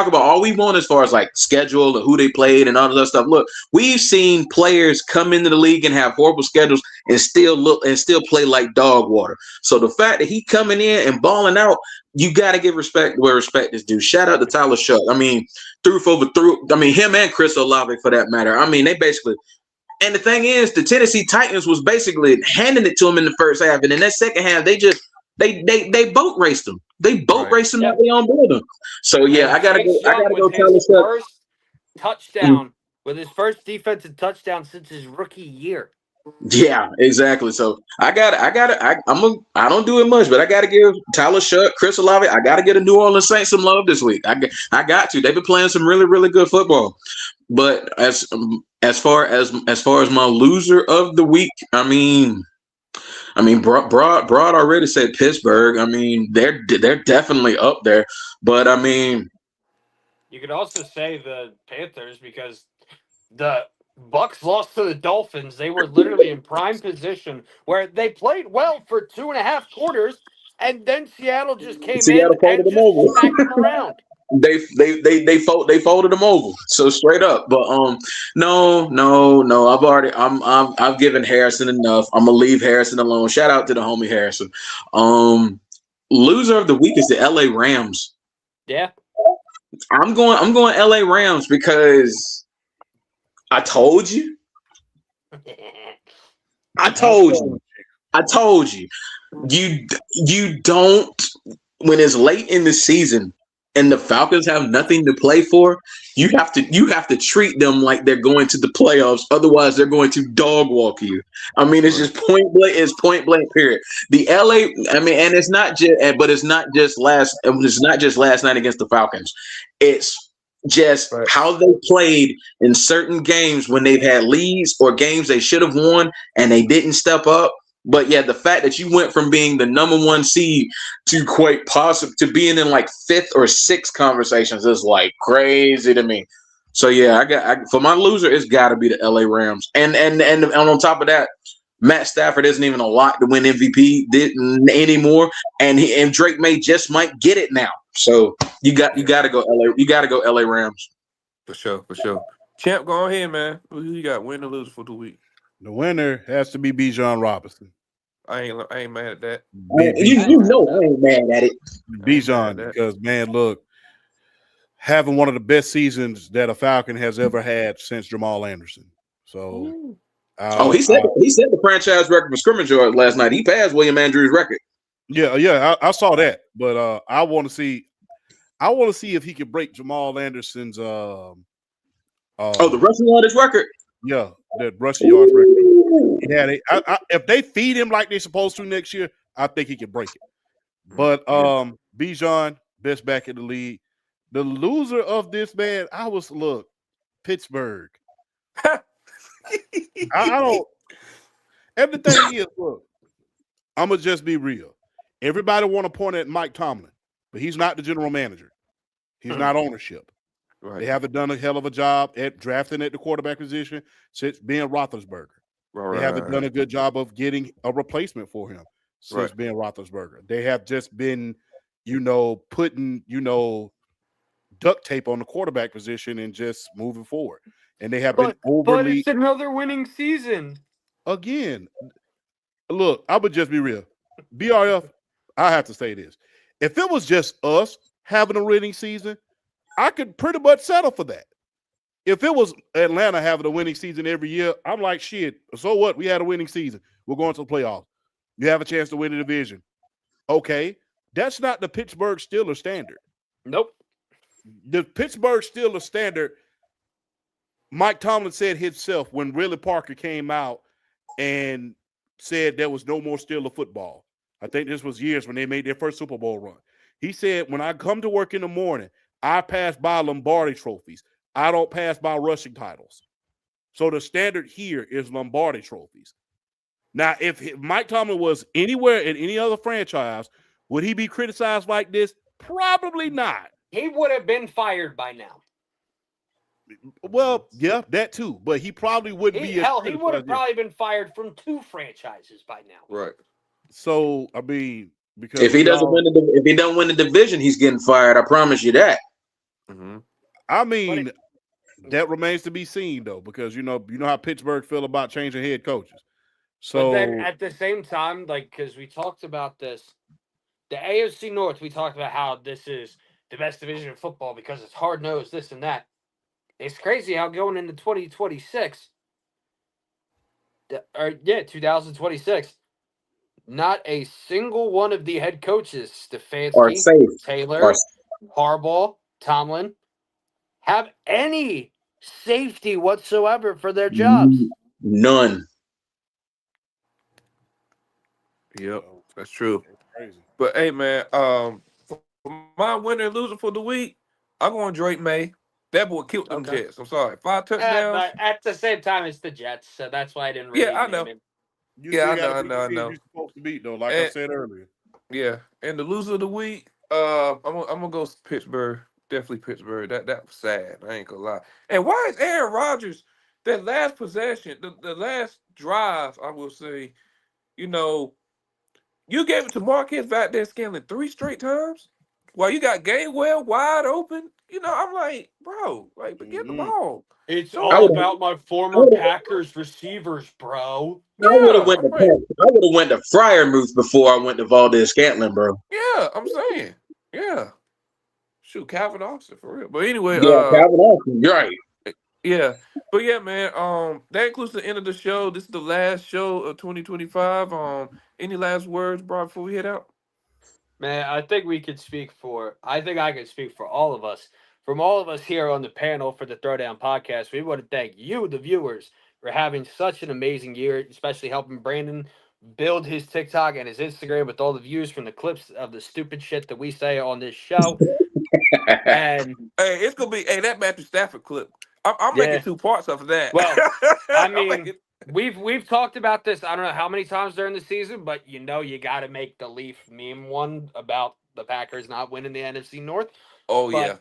Speaker 3: about all we want as far as like schedule and who they played and all of that stuff. Look, we've seen players come into the league and have horrible schedules and still play like dog water. So the fact that he coming in and balling out, you got to give respect where respect is due. Shout out to Tyler Shuck. I mean, through. I mean, him and Chris Olave for that matter. I mean, they basically. And the thing is, the Tennessee Titans was basically handing it to him in the first half, and in that second half, they boat raced them. They boat raced them out their own building. So yeah, I gotta go. Tyler Shuck.
Speaker 5: First touchdown with his first defensive touchdown since his rookie year.
Speaker 3: Yeah, exactly. So I don't do it much, but I gotta give Tyler Shuck, Chris Olave. I gotta get a New Orleans Saints some love this week. I got to. They've been playing some really, really good football. But as far as my loser of the week, I mean, Broad already said Pittsburgh. I mean, they're definitely up there. But I mean,
Speaker 5: you could also say the Panthers because the Bucks lost to the Dolphins. They were literally in prime position where they played well for 2.5 quarters, and then Seattle just came in and just smacked them around.
Speaker 3: They folded them over. So straight up. But no. I've given Harrison enough. I'm gonna leave Harrison alone. Shout out to the homie Harrison. Loser of the week is the LA Rams.
Speaker 5: Yeah.
Speaker 3: I'm going LA Rams because I told you. I told you. You don't when it's late in the season and the Falcons have nothing to play for, you have to treat them like they're going to the playoffs. Otherwise, they're going to dog walk you. I mean, it's just point blank. It's point blank. Period. The LA. I mean, and it's not just last night against the Falcons. It's just how they played in certain games when they've had leads or games they should have won and they didn't step up. But yeah, the fact that you went from being the number 1 seed to quite possible to being in like 5th or 6th conversations is like crazy to me. So yeah, for my loser, it's got to be the LA Rams. And on top of that, Matt Stafford isn't even a lock to win MVP anymore, and Drake May just might get it now. So you got to go LA. You got to go LA Rams.
Speaker 1: For sure. Champ, go ahead, man. Who you got? Win or lose for the week?
Speaker 4: The winner has to be Bijan Robinson.
Speaker 1: I ain't mad at that.
Speaker 3: You know I ain't mad at it.
Speaker 4: Bijan, because man, look, having one of the best seasons that a Falcon has ever had since Jamal Anderson. So,
Speaker 3: he said the franchise record for scrimmage yard last night. He passed William Andrews' record.
Speaker 4: Yeah, I saw that, but I want to see if he can break Jamal Anderson's.
Speaker 3: The rushing yardage record.
Speaker 4: Yeah, the rushing yards record. If they feed him like they're supposed to next year, I think he can break it. But Bijan, best back in the league. The loser of this, man, Pittsburgh. I don't. And the thing is, look, I'm gonna just be real. Everybody want to point at Mike Tomlin, but he's not the general manager. He's not ownership.
Speaker 1: Right.
Speaker 4: They haven't done a hell of a job at drafting at the quarterback position since Ben Roethlisberger. They haven't done a good job of getting a replacement for him since Ben Roethlisberger. They have just been, putting, duct tape on the quarterback position and just moving forward. And they have been overly.
Speaker 5: But it's another winning season.
Speaker 4: Again, look, I would just be real. BRF, I have to say this. If it was just us having a winning season, I could pretty much settle for that. If it was Atlanta having a winning season every year, I'm like, shit, so what? We had a winning season. We're going to the playoffs. You have a chance to win the division. Okay. That's not the Pittsburgh Steelers standard.
Speaker 5: Nope.
Speaker 4: The Pittsburgh Steelers standard, Mike Tomlin said himself when Riley Parker came out and said there was no more Steeler football. I think this was years when they made their first Super Bowl run. He said, when I come to work in the morning, I pass by Lombardi trophies. I don't pass by rushing titles. So the standard here is Lombardi trophies. Now, if Mike Tomlin was anywhere in any other franchise, would he be criticized like this? Probably not.
Speaker 5: He would have been fired by now.
Speaker 4: Well, yeah, that too. But he probably wouldn't be.
Speaker 5: Hell, he would have probably been fired from 2 franchises by now.
Speaker 1: Right.
Speaker 4: So, I mean, because
Speaker 3: if he doesn't win the division, he's getting fired. I promise you that.
Speaker 1: Mm-hmm.
Speaker 4: I mean, that remains to be seen, though, because you know how Pittsburgh feel about changing head coaches. So,
Speaker 5: but then at the same time, because we talked about this, the AFC North, we talked about how this is the best division of football because it's hard nosed, this and that. It's crazy how going into 2026, 2026, not a single one of the head coaches, Stefanski, Taylor, Harbaugh, Tomlin, have any safety whatsoever for their jobs.
Speaker 3: None.
Speaker 1: Yep, that's true.
Speaker 4: Crazy.
Speaker 1: But hey, man, for my winner and loser for the week, I'm going Drake May. That boy killed them Jets. I'm sorry, 5 touchdowns.
Speaker 5: But at the same time, it's the Jets, so that's why I didn't. Really
Speaker 1: I know.
Speaker 5: Him.
Speaker 1: I know.
Speaker 4: You're supposed to beat though, like I said earlier.
Speaker 1: Yeah, and the loser of the week, I'm gonna go Pittsburgh. Definitely Pittsburgh. That was sad. I ain't gonna lie. And why is Aaron Rodgers that last possession, the last drive? I will say, you gave it to Marquez Valdes-Scantling 3 straight times while you got Gainwell wide open. I'm like, bro, forget the ball.
Speaker 5: It's all about my former Packers receivers, bro.
Speaker 3: I would have went to Freiermuth before I went to Valdes-Scantling, bro.
Speaker 1: Yeah, I'm saying. Yeah. Shoot, Calvin Austin for real. But anyway,
Speaker 3: Calvin Austin, you're right.
Speaker 1: Yeah. But yeah, man, that includes the end of the show. This is the last show of 2025. Any last words, bro, before we head out?
Speaker 5: Man, I think I could speak for all of us. From all of us here on the panel for the Throwdown podcast, we want to thank you, the viewers, for having such an amazing year, especially helping Brandon build his TikTok and his Instagram with all the views from the clips of the stupid shit that we say on this show. And
Speaker 1: hey, it's gonna be that Matthew Stafford clip. I'm making 2 parts of that.
Speaker 5: Well, I mean, we've talked about this. I don't know how many times during the season, but you got to make the Leaf meme one about the Packers not winning the NFC North.
Speaker 1: Oh yeah.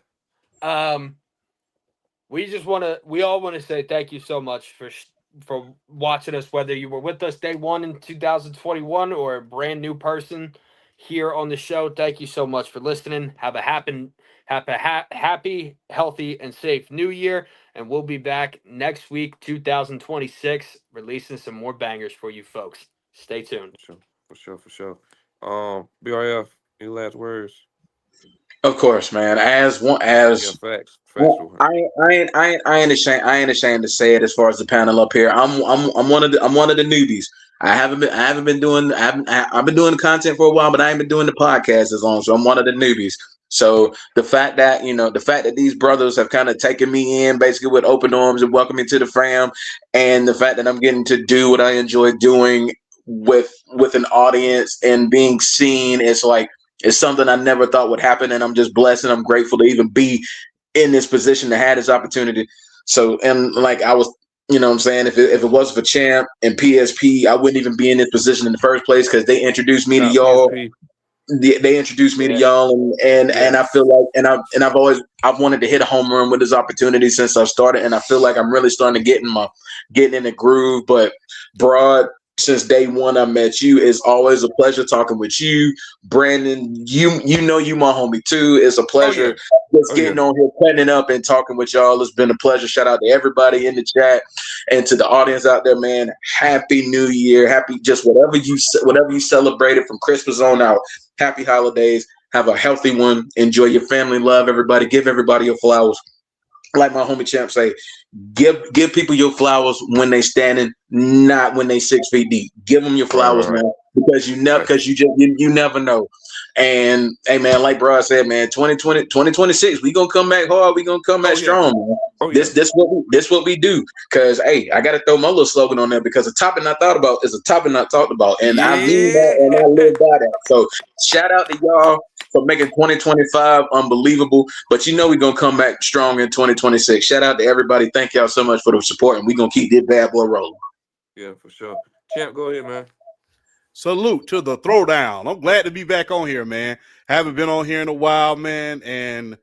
Speaker 5: We all want to say thank you so much for watching us, whether you were with us day 1 in 2021 or a brand new person here on the show. Thank you so much for listening. Have a happy, healthy, and safe new year. And we'll be back next week, 2026, releasing some more bangers for you folks. Stay tuned.
Speaker 1: For sure. BRF, any last words?
Speaker 3: Of course, man. Facts. I ain't ashamed to say it. As far as the panel up here, I'm one of the newbies. I've been doing the content for a while, but I ain't been doing the podcast as long. So I'm one of the newbies. So the fact that these brothers have kind of taken me in basically with open arms and welcome me to the fam, and the fact that I'm getting to do what I enjoy doing with an audience and being seen, it's something I never thought would happen, and I'm just blessed and I'm grateful to even be in this position to have this opportunity. So, and like I was, what I'm saying, if it wasn't for Champ and PSP, I wouldn't even be in this position in the first place because they introduced me to
Speaker 1: Shout
Speaker 3: y'all.
Speaker 1: PSP.
Speaker 3: They introduced me to
Speaker 5: Yeah.
Speaker 3: y'all, and
Speaker 1: Yeah.
Speaker 3: I feel like, I've wanted to hit a home run with this opportunity since I started, and I feel like I'm really starting to getting in the groove. But Broad, since day one I met you, it's always a pleasure talking with you. Brandon, you my homie too. It's a
Speaker 1: Oh yeah.
Speaker 3: pleasure just
Speaker 1: Oh yeah.
Speaker 3: getting on here, cutting up and talking with y'all. It's been a pleasure. Shout out to everybody in the chat and to the audience out there, man. Happy New Year. Happy just whatever you celebrated from Christmas on out. Happy holidays. Have a healthy one. Enjoy your family. Love everybody. Give everybody your flowers. Like my homie Champ say, give people your flowers when they standing, not when they 6 feet deep. Give them your flowers,
Speaker 1: Right.
Speaker 3: man, because
Speaker 1: Right.
Speaker 3: you never know. And hey, man, like bro said, man, 2026, we gonna come back hard. We gonna come back
Speaker 1: Oh yeah.
Speaker 3: strong, man.
Speaker 1: Oh yeah.
Speaker 3: This what we do. Cause hey, I gotta throw my little slogan on there because a topic not thought about is a topic not talked about, and I mean that, and I
Speaker 1: Yeah.
Speaker 3: live by that. So shout out to y'all for making 2025 unbelievable. But we're gonna come back strong in 2026. Shout out to everybody. Thank y'all so much for the support, and we're gonna keep this bad boy rolling.
Speaker 1: Yeah, for sure. Champ, go ahead, man.
Speaker 4: Salute to the throwdown. I'm glad to be back on here, man. Haven't been on here in a while, man. And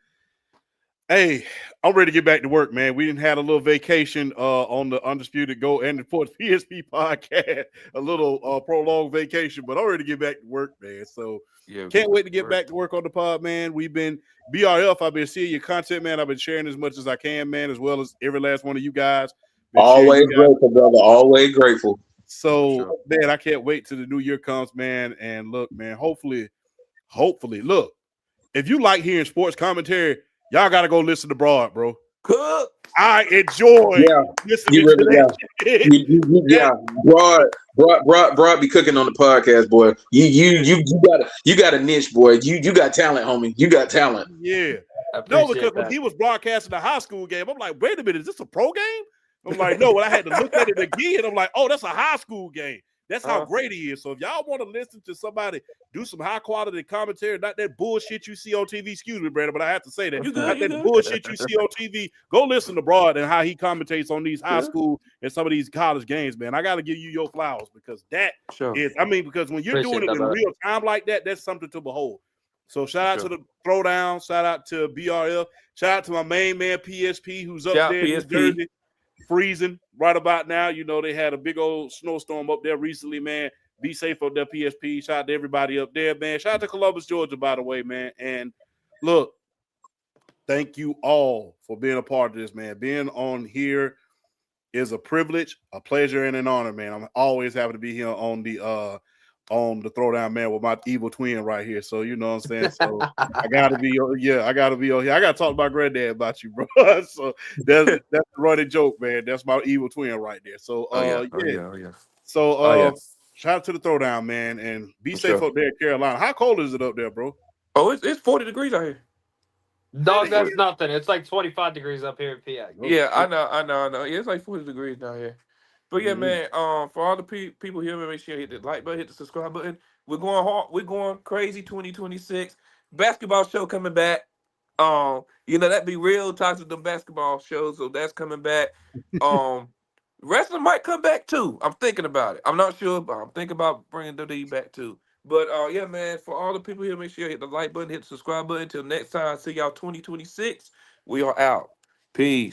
Speaker 4: hey, I'm ready to get back to work, man. We didn't had a little vacation on the Undisputed Go and the Sports PSP podcast, a little prolonged vacation, but I'm ready to get back to work, man. So
Speaker 1: Yeah,
Speaker 4: can't wait to get back to work on the pod, man. We've been BRF. I've been seeing your content, man. I've been sharing as much as I can, man, as well as every last one of you guys. Been sharing
Speaker 3: Always
Speaker 4: you guys.
Speaker 3: grateful, brother. Always grateful.
Speaker 1: for
Speaker 4: So,
Speaker 1: sure.
Speaker 4: man, I can't wait till the new year comes, man. And look, man, hopefully, look, if you like hearing sports commentary, y'all got to go listen to Broad, bro.
Speaker 1: Cook.
Speaker 4: I enjoy
Speaker 3: Yeah,
Speaker 4: listening
Speaker 3: you
Speaker 4: to
Speaker 3: really
Speaker 4: that shit.
Speaker 3: yeah. Broad be cooking on the podcast, boy. You got a niche, boy. You got talent, homie. You got talent.
Speaker 4: Yeah.
Speaker 5: I
Speaker 4: No, because
Speaker 5: appreciate
Speaker 4: when
Speaker 5: that.
Speaker 4: he was broadcasting the high school game, I'm like, wait a minute, is this a pro game? I'm like, no, when I had to look at it again, I'm like, oh, that's a high school game. That's how great he is. So if y'all want to listen to somebody do some high quality commentary, not that bullshit you see on TV, excuse me, Brandon, but I have to say that,
Speaker 1: You good?
Speaker 4: not
Speaker 1: You
Speaker 4: that
Speaker 1: good?
Speaker 4: bullshit you see on TV, go listen to Broad and how he commentates on these high
Speaker 1: Yeah.
Speaker 4: school and some of these college games, man. I got to give you your flowers because that
Speaker 1: Sure.
Speaker 4: is, I mean, because when you're
Speaker 5: Appreciate
Speaker 4: doing it
Speaker 5: that,
Speaker 4: in
Speaker 5: brother.
Speaker 4: real time like that, that's something to behold. So shout out
Speaker 1: Sure.
Speaker 4: to the throwdown, shout out to BRF, shout out to my main man PSP who's up
Speaker 1: Shout
Speaker 4: there in New
Speaker 1: PSP.
Speaker 4: Jersey, freezing right about now. You know, they had a big old snowstorm up there recently, man. Be safe up there, PSP. Shout out to everybody up there, man. Shout out to Columbus, Georgia, by the way, man. And look, thank you all for being a part of this, man. Being on here is a privilege, a pleasure, and an honor, man. I'm always happy to be here on the throwdown, man, with my evil twin right here. So you know what I'm saying. So I gotta be on here. I gotta talk to my granddad about you, bro. So that's the running joke, man. That's my evil twin right there. So
Speaker 1: Oh yeah. Oh
Speaker 4: yeah.
Speaker 1: yeah. Oh yeah.
Speaker 4: So
Speaker 1: Oh yeah.
Speaker 4: shout out to the throwdown, man, and be
Speaker 1: For
Speaker 4: safe
Speaker 1: sure.
Speaker 4: up there in Carolina. How cold is it up there, bro?
Speaker 1: Oh, it's 40 degrees out here.
Speaker 5: Dog,
Speaker 4: Man,
Speaker 5: that's nothing. It's like 25 degrees up here in PA.
Speaker 4: oh,
Speaker 1: Yeah, I
Speaker 4: shit.
Speaker 1: know. I know. I know. Yeah, it's like 40 degrees down here. But yeah,
Speaker 4: Mhm.
Speaker 1: man. For all the people here, make sure you hit the like button, hit the subscribe button. We're going hard. We're going crazy. 2026 basketball show coming back. That be real talks with the basketball shows, so that's coming back. Um, wrestling might come back too. I'm thinking about it. I'm not sure, but I'm thinking about bringing WWE back too. But yeah, man. For all the people here, make sure you hit the like button, hit the subscribe button. Until next time, see y'all 2026. We are out. Peace.